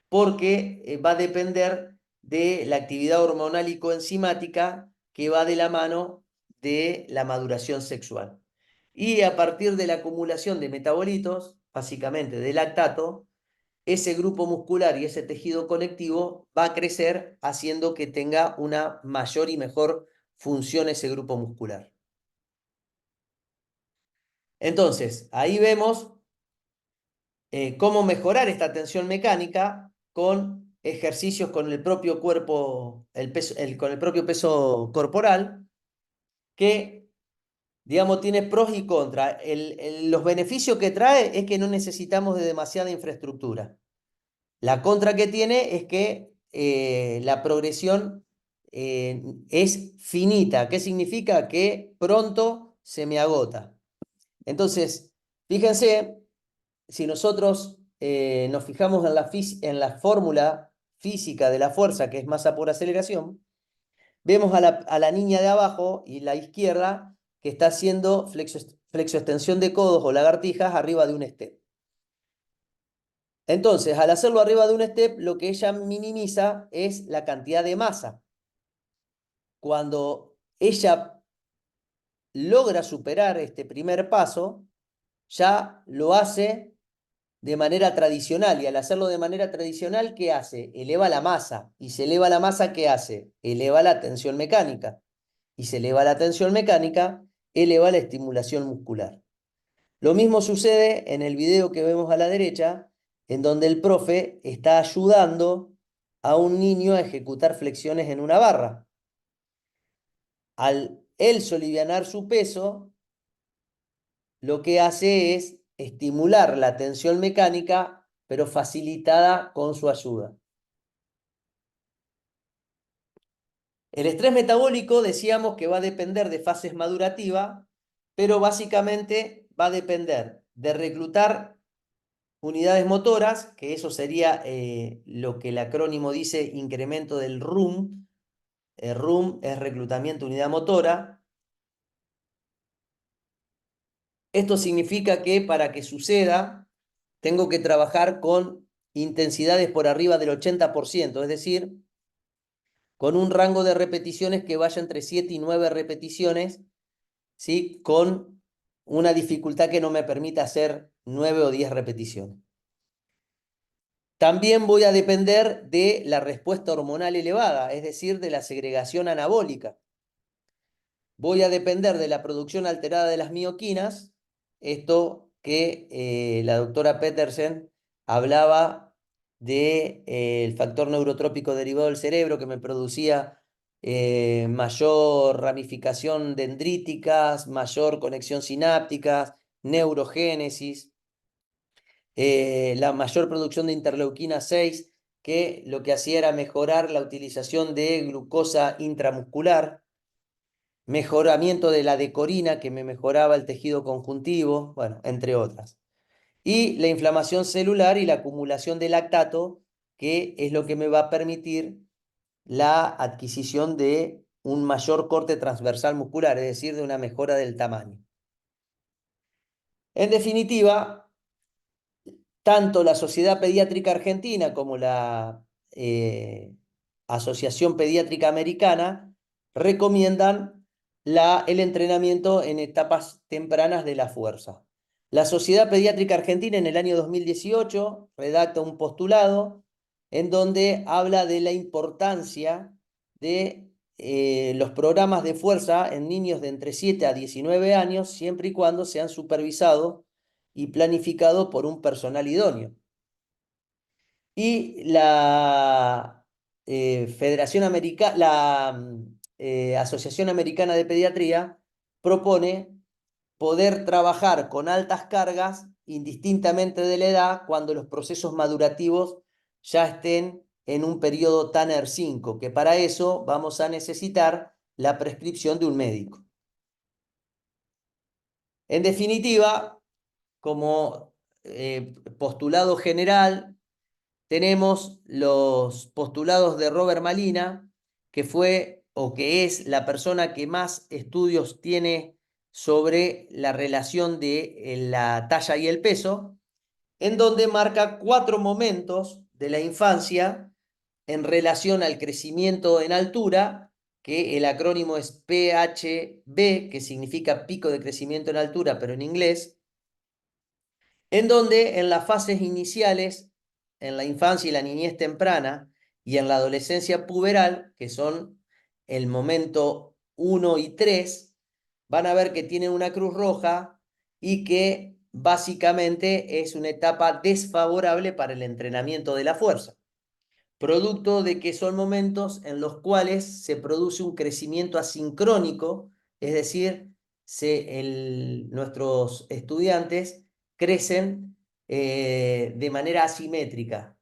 porque va a depender de la actividad hormonal y coenzimática que va de la mano de la maduración sexual. Y a partir de la acumulación de metabolitos, básicamente de lactato, ese grupo muscular y ese tejido conectivo va a crecer haciendo que tenga una mayor y mejor función ese grupo muscular. Entonces, ahí vemos cómo mejorar esta tensión mecánica con ejercicios con el propio cuerpo, con el propio peso corporal, que, digamos, tiene pros y contras. Los beneficios que trae es que no necesitamos de demasiada infraestructura. La contra que tiene es que la progresión es finita. ¿Qué significa? Que pronto se me agota. Entonces, fíjense, si nosotros nos fijamos en la fórmula física de la fuerza, que es masa por aceleración, vemos a la niña de abajo y la izquierda que está haciendo flexoextensión de codos o lagartijas arriba de un step. Entonces, al hacerlo arriba de un step, lo que ella minimiza es la cantidad de masa. Cuando ella logra superar este primer paso, ya lo hace de manera tradicional, y al hacerlo de manera tradicional, ¿qué hace? Eleva la masa, y se eleva la masa, ¿qué hace? Eleva la tensión mecánica, y se eleva la tensión mecánica, eleva la estimulación muscular. Lo mismo sucede en el video que vemos a la derecha, en donde el profe está ayudando a un niño a ejecutar flexiones en una barra. Al él solivianar su peso, lo que hace es estimular la tensión mecánica, pero facilitada con su ayuda. El estrés metabólico decíamos que va a depender de fases madurativas, pero básicamente va a depender de reclutar unidades motoras, que eso sería lo que el acrónimo dice, incremento del RUM. El RUM es reclutamiento de unidad motora. Esto significa que para que suceda, tengo que trabajar con intensidades por arriba del 80%, es decir, con un rango de repeticiones que vaya entre 7 y 9 repeticiones, ¿sí? Con una dificultad que no me permita hacer 9 o 10 repeticiones. También voy a depender de la respuesta hormonal elevada, es decir, de la segregación anabólica. Voy a depender de la producción alterada de las mioquinas, esto que la doctora Petersen hablaba de, el factor neurotrópico derivado del cerebro que me producía mayor ramificación dendríticas, mayor conexión sinápticas, neurogénesis, la mayor producción de interleuquina 6 que lo que hacía era mejorar la utilización de glucosa intramuscular, mejoramiento de la decorina, que me mejoraba el tejido conjuntivo, bueno, entre otras. Y la inflamación celular y la acumulación de lactato, que es lo que me va a permitir la adquisición de un mayor corte transversal muscular, es decir, de una mejora del tamaño. En definitiva, tanto la Sociedad Pediátrica Argentina como la Asociación Pediátrica Americana recomiendan el entrenamiento en etapas tempranas de la fuerza. La Sociedad Pediátrica Argentina en el año 2018 redacta un postulado en donde habla de la importancia de los programas de fuerza en niños de entre 7 a 19 años, siempre y cuando sean supervisados y planificado por un personal idóneo. Y la Federación Americana, Asociación Americana de Pediatría propone poder trabajar con altas cargas indistintamente de la edad cuando los procesos madurativos ya estén en un periodo Tanner 5, que para eso vamos a necesitar la prescripción de un médico. En definitiva, como postulado general, tenemos los postulados de Robert Malina, que fue o que es la persona que más estudios tiene sobre la relación de la talla y el peso, en donde marca 4 momentos de la infancia en relación al crecimiento en altura, que el acrónimo es PHB, que significa pico de crecimiento en altura, pero en inglés, en donde en las fases iniciales, en la infancia y la niñez temprana, y en la adolescencia puberal, que son el momento 1 y 3, van a ver que tienen una cruz roja y que básicamente es una etapa desfavorable para el entrenamiento de la fuerza, producto de que son momentos en los cuales se produce un crecimiento asincrónico, es decir, nuestros estudiantes crecen de manera asimétrica,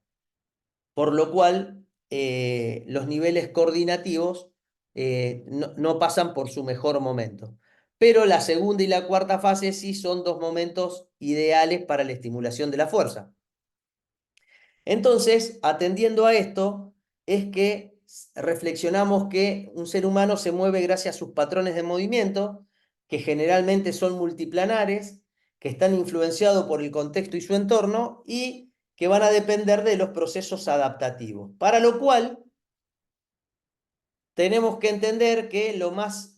por lo cual los niveles coordinativos no pasan por su mejor momento. Pero la segunda y la cuarta fase sí son 2 momentos ideales para la estimulación de la fuerza. Entonces, atendiendo a esto, es que reflexionamos que un ser humano se mueve gracias a sus patrones de movimiento, que generalmente son multiplanares, que están influenciados por el contexto y su entorno, y que van a depender de los procesos adaptativos. Para lo cual, tenemos que entender que lo más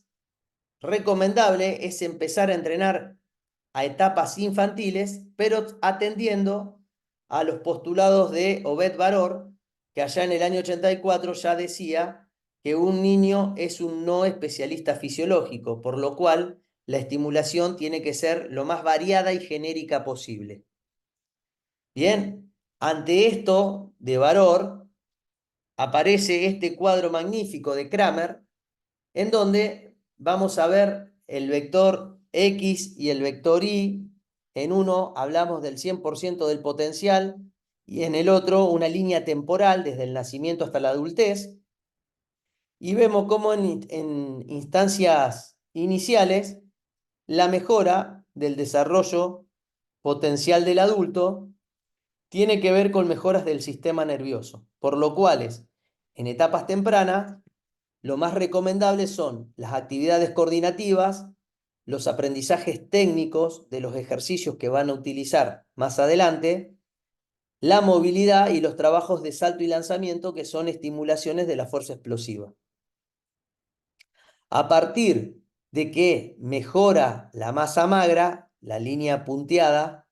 recomendable es empezar a entrenar a etapas infantiles, pero atendiendo a los postulados de Obed Baror, que allá en el año 84 ya decía que un niño es un no especialista fisiológico, por lo cual la estimulación tiene que ser lo más variada y genérica posible. Bien, ante esto de Baror, aparece este cuadro magnífico de Kramer, en donde vamos a ver el vector X y el vector Y. En uno hablamos del 100% del potencial y en el otro una línea temporal desde el nacimiento hasta la adultez. Y vemos cómo en instancias iniciales la mejora del desarrollo potencial del adulto tiene que ver con mejoras del sistema nervioso, por lo cual en etapas tempranas lo más recomendable son las actividades coordinativas, los aprendizajes técnicos de los ejercicios que van a utilizar más adelante, la movilidad y los trabajos de salto y lanzamiento, que son estimulaciones de la fuerza explosiva. A partir de que mejora la masa magra, la línea punteada,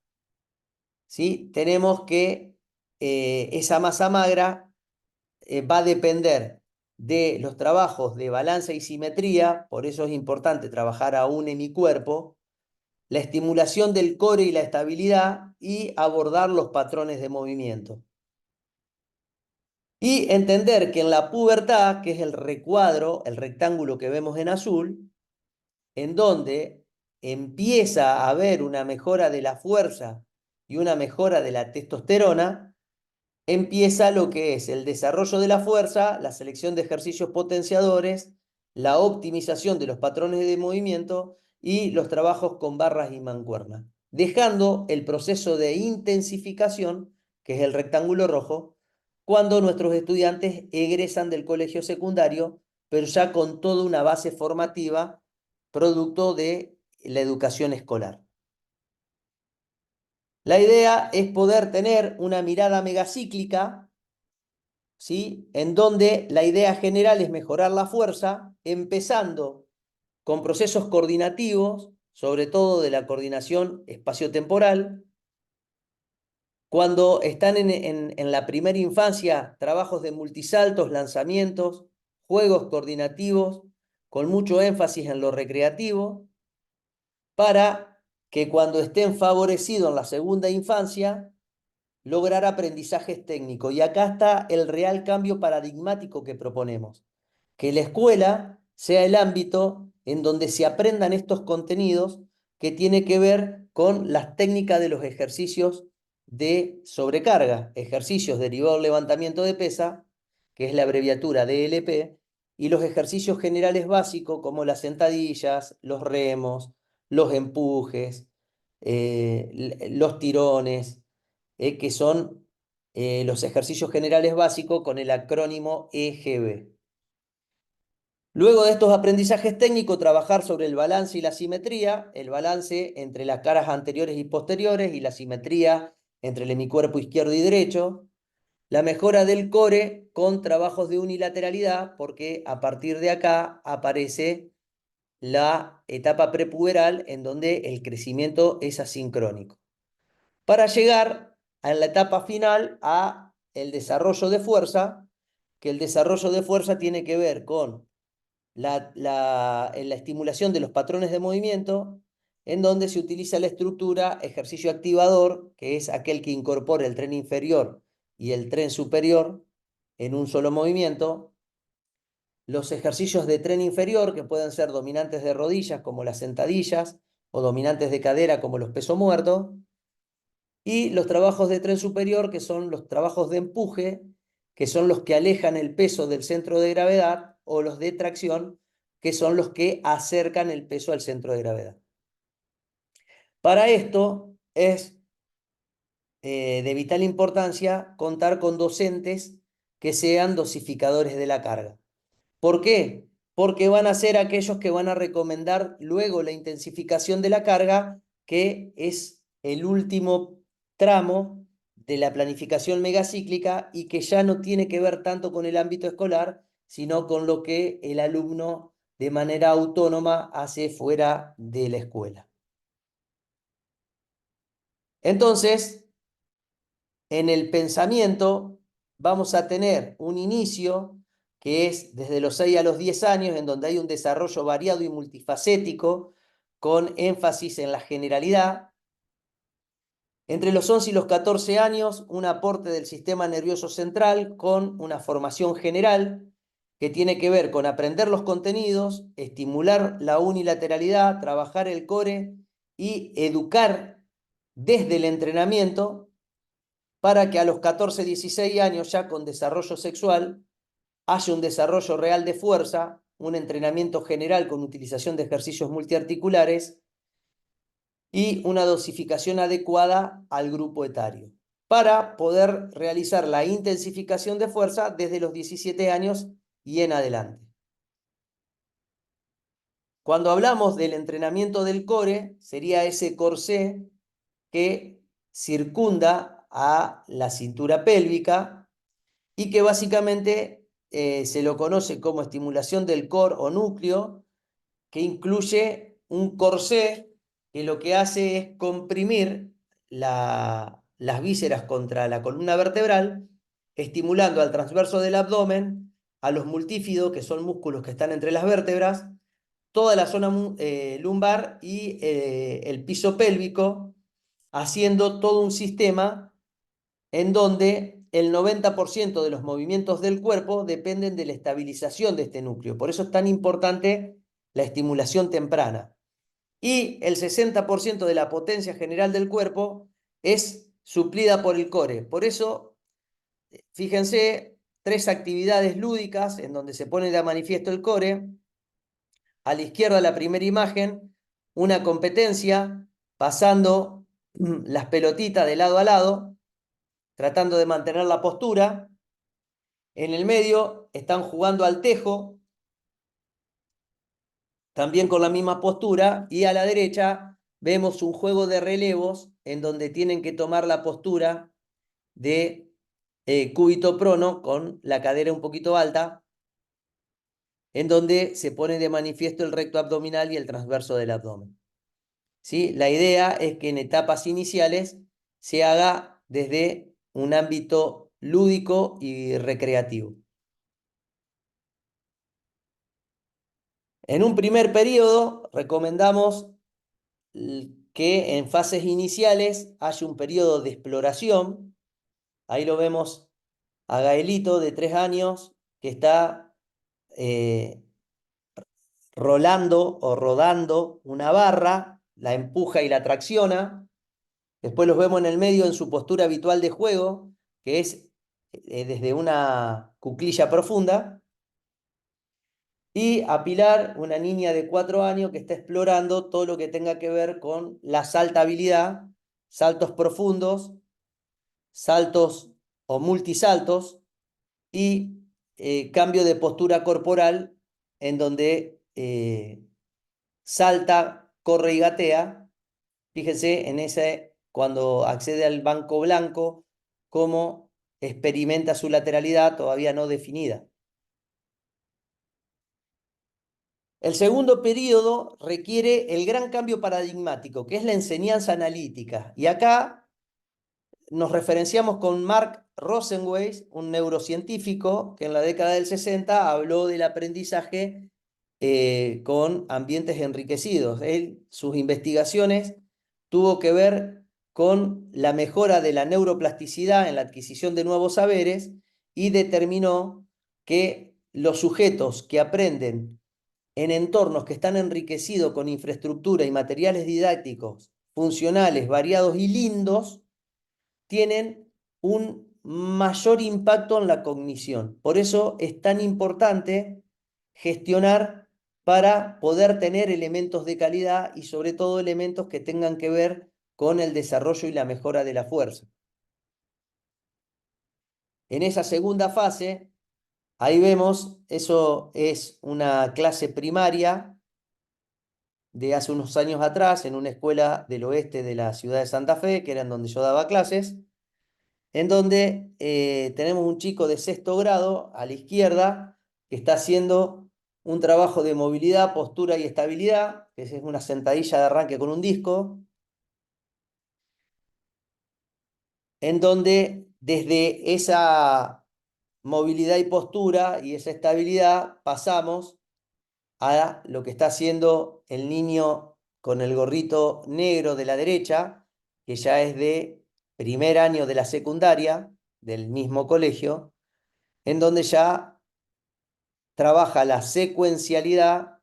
¿sí? Tenemos que esa masa magra va a depender de los trabajos de balanza y simetría, por eso es importante trabajar aún en mi cuerpo, la estimulación del core y la estabilidad y abordar los patrones de movimiento. Y entender que en la pubertad, que es el recuadro, el rectángulo que vemos en azul, en donde empieza a haber una mejora de la fuerza y una mejora de la testosterona, empieza lo que es el desarrollo de la fuerza, la selección de ejercicios potenciadores, la optimización de los patrones de movimiento y los trabajos con barras y mancuernas, dejando el proceso de intensificación, que es el rectángulo rojo, cuando nuestros estudiantes egresan del colegio secundario, pero ya con toda una base formativa producto de la educación escolar. La idea es poder tener una mirada megacíclica, ¿sí? En donde la idea general es mejorar la fuerza, empezando con procesos coordinativos, sobre todo de la coordinación espaciotemporal. Cuando están en la primera infancia, trabajos de multisaltos, lanzamientos, juegos coordinativos, con mucho énfasis en lo recreativo, para que cuando estén favorecidos en la segunda infancia, lograr aprendizajes técnicos. Y acá está el real cambio paradigmático que proponemos. Que la escuela sea el ámbito en donde se aprendan estos contenidos que tiene que ver con las técnicas de los ejercicios de sobrecarga, ejercicios derivados del levantamiento de pesa, que es la abreviatura DLP, y los ejercicios generales básicos como las sentadillas, los remos, los empujes, los tirones, que son los ejercicios generales básicos con el acrónimo EGB. Luego de estos aprendizajes técnicos, trabajar sobre el balance y la simetría, el balance entre las caras anteriores y posteriores y la simetría entre el hemicuerpo izquierdo y derecho, la mejora del core con trabajos de unilateralidad, porque a partir de acá aparece la etapa prepuberal en donde el crecimiento es asincrónico, para llegar a la etapa final a el desarrollo de fuerza, que el desarrollo de fuerza tiene que ver con la estimulación de los patrones de movimiento, en donde se utiliza la estructura ejercicio activador, que es aquel que incorpora el tren inferior y el tren superior en un solo movimiento. Los ejercicios de tren inferior, que pueden ser dominantes de rodillas, como las sentadillas, o dominantes de cadera, como los pesos muertos. Y los trabajos de tren superior, que son los trabajos de empuje, que son los que alejan el peso del centro de gravedad, o los de tracción, que son los que acercan el peso al centro de gravedad. Para esto es de vital importancia contar con docentes que sean dosificadores de la carga. ¿Por qué? Porque van a ser aquellos que van a recomendar luego la intensificación de la carga, que es el último tramo de la planificación megacíclica y que ya no tiene que ver tanto con el ámbito escolar, sino con lo que el alumno de manera autónoma hace fuera de la escuela. Entonces, en el pensamiento vamos a tener un inicio que es desde los 6 a los 10 años, en donde hay un desarrollo variado y multifacético, con énfasis en la generalidad. Entre los 11 y los 14 años, un aporte del sistema nervioso central con una formación general que tiene que ver con aprender los contenidos, estimular la unilateralidad, trabajar el core y educar desde el entrenamiento, para que a los 14, 16 años, ya con desarrollo sexual, haya un desarrollo real de fuerza, un entrenamiento general con utilización de ejercicios multiarticulares y una dosificación adecuada al grupo etario, para poder realizar la intensificación de fuerza desde los 17 años y en adelante. Cuando hablamos del entrenamiento del core, sería ese corsé que circunda a la cintura pélvica y que básicamente se lo conoce como estimulación del core o núcleo, que incluye un corsé que lo que hace es comprimir las vísceras contra la columna vertebral, estimulando al transverso del abdomen, a los multífidos, que son músculos que están entre las vértebras, toda la zona lumbar y el piso pélvico, haciendo todo un sistema en donde el 90% de los movimientos del cuerpo dependen de la estabilización de este núcleo. Por eso es tan importante la estimulación temprana. Y el 60% de la potencia general del cuerpo es suplida por el core. Por eso fíjense, 3 actividades lúdicas en donde se pone de manifiesto el core. A la izquierda la primera imagen, una competencia pasando las pelotitas de lado a lado, tratando de mantener la postura. En el medio están jugando al tejo, también con la misma postura, y a la derecha vemos un juego de relevos en donde tienen que tomar la postura de cúbito prono con la cadera un poquito alta, en donde se pone de manifiesto el recto abdominal y el transverso del abdomen. ¿Sí? La idea es que en etapas iniciales se haga desde un ámbito lúdico y recreativo. En un primer periodo recomendamos que en fases iniciales haya un periodo de exploración. Ahí lo vemos a Gaelito de 3 años que está rolando o rodando una barra, la empuja y la tracciona. Después los vemos en el medio en su postura habitual de juego, que es desde una cuclilla profunda. Y a Pilar, una niña de 4 años que está explorando todo lo que tenga que ver con la saltabilidad, saltos profundos, saltos o multisaltos y cambio de postura corporal en donde salta, corre y gatea. Fíjense en ese, cuando accede al banco blanco, cómo experimenta su lateralidad todavía no definida. El segundo periodo requiere el gran cambio paradigmático, que es la enseñanza analítica. Y acá nos referenciamos con Mark Rosenweis, un neurocientífico que en la década del 60 habló del aprendizaje con ambientes enriquecidos. Sus investigaciones tuvo que ver con la mejora de la neuroplasticidad en la adquisición de nuevos saberes y determinó que los sujetos que aprenden en entornos que están enriquecidos con infraestructura y materiales didácticos funcionales, variados y lindos, tienen un mayor impacto en la cognición. Por eso es tan importante gestionar para poder tener elementos de calidad y sobre todo elementos que tengan que ver con el desarrollo y la mejora de la fuerza. En esa segunda fase, ahí vemos, eso es una clase primaria de hace unos años atrás en una escuela del oeste de la ciudad de Santa Fe, que era en donde yo daba clases, en donde tenemos un chico de 6º grado a la izquierda que está haciendo un trabajo de movilidad, postura y estabilidad, que es una sentadilla de arranque con un disco, en donde desde esa movilidad y postura y esa estabilidad pasamos a lo que está haciendo el niño con el gorrito negro de la derecha, que ya es de primer año de la secundaria, del mismo colegio, en donde ya trabaja la secuencialidad,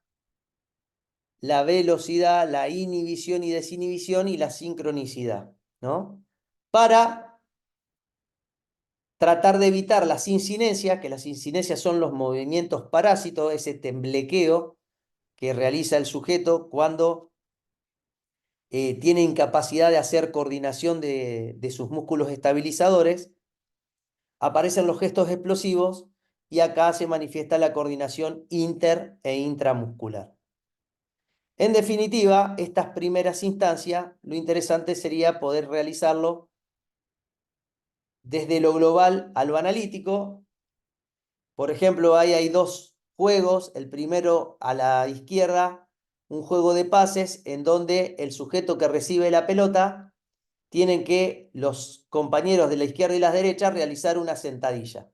la velocidad, la inhibición y desinhibición y la sincronicidad, ¿no? Para tratar de evitar las incinencias, que las incinencias son los movimientos parásitos, ese temblequeo que realiza el sujeto cuando tiene incapacidad de hacer coordinación de sus músculos estabilizadores, aparecen los gestos explosivos y acá se manifiesta la coordinación inter e intramuscular. En definitiva, estas primeras instancias, lo interesante sería poder realizarlo desde lo global a lo analítico. Por ejemplo, ahí hay 2 juegos. El primero a la izquierda, un juego de pases en donde el sujeto que recibe la pelota tienen que los compañeros de la izquierda y la derecha realizar una sentadilla.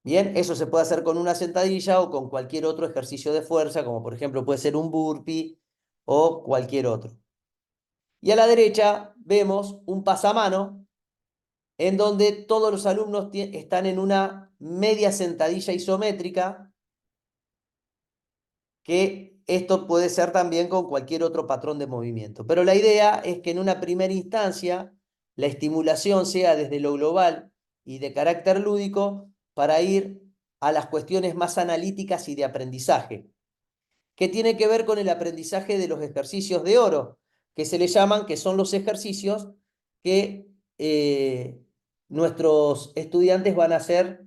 Bien, eso se puede hacer con una sentadilla o con cualquier otro ejercicio de fuerza, como por ejemplo puede ser un burpee o cualquier otro. Y a la derecha vemos un pasamano en donde todos los alumnos están en una media sentadilla isométrica, que esto puede ser también con cualquier otro patrón de movimiento. Pero la idea es que en una primera instancia la estimulación sea desde lo global y de carácter lúdico para ir a las cuestiones más analíticas y de aprendizaje, que tiene que ver con el aprendizaje de los ejercicios de oro, que se le llaman, que son los ejercicios que nuestros estudiantes van a hacer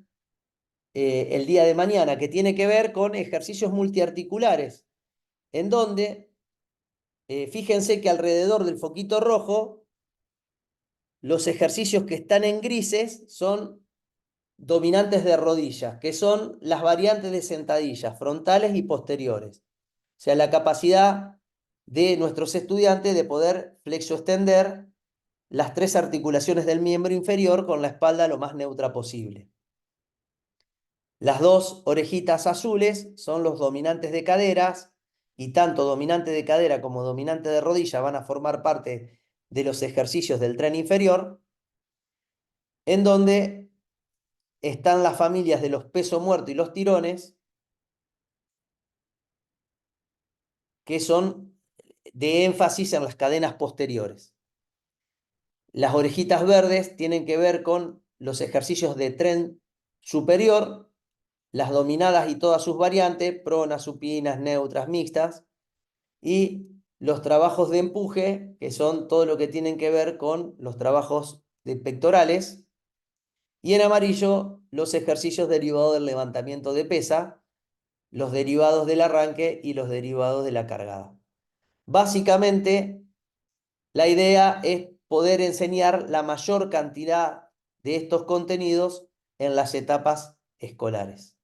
el día de mañana, que tiene que ver con ejercicios multiarticulares, en donde, fíjense que alrededor del foquito rojo, los ejercicios que están en grises son dominantes de rodillas, que son las variantes de sentadillas, frontales y posteriores. O sea, la capacidad de nuestros estudiantes de poder flexoextender las tres articulaciones del miembro inferior con la espalda lo más neutra posible. Las dos orejitas azules son los dominantes de caderas, y tanto dominante de cadera como dominante de rodilla van a formar parte de los ejercicios del tren inferior, en donde están las familias de los peso muerto y los tirones, que son de énfasis en las cadenas posteriores. Las orejitas verdes tienen que ver con los ejercicios de tren superior, las dominadas y todas sus variantes, pronas, supinas, neutras, mixtas, y los trabajos de empuje, que son todo lo que tienen que ver con los trabajos de pectorales, y en amarillo los ejercicios derivados del levantamiento de pesa, los derivados del arranque y los derivados de la cargada. Básicamente, la idea es poder enseñar la mayor cantidad de estos contenidos en las etapas escolares.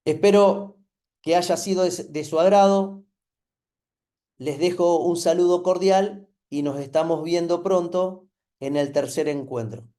Espero que haya sido de su agrado. Les dejo un saludo cordial y nos estamos viendo pronto en el tercer encuentro.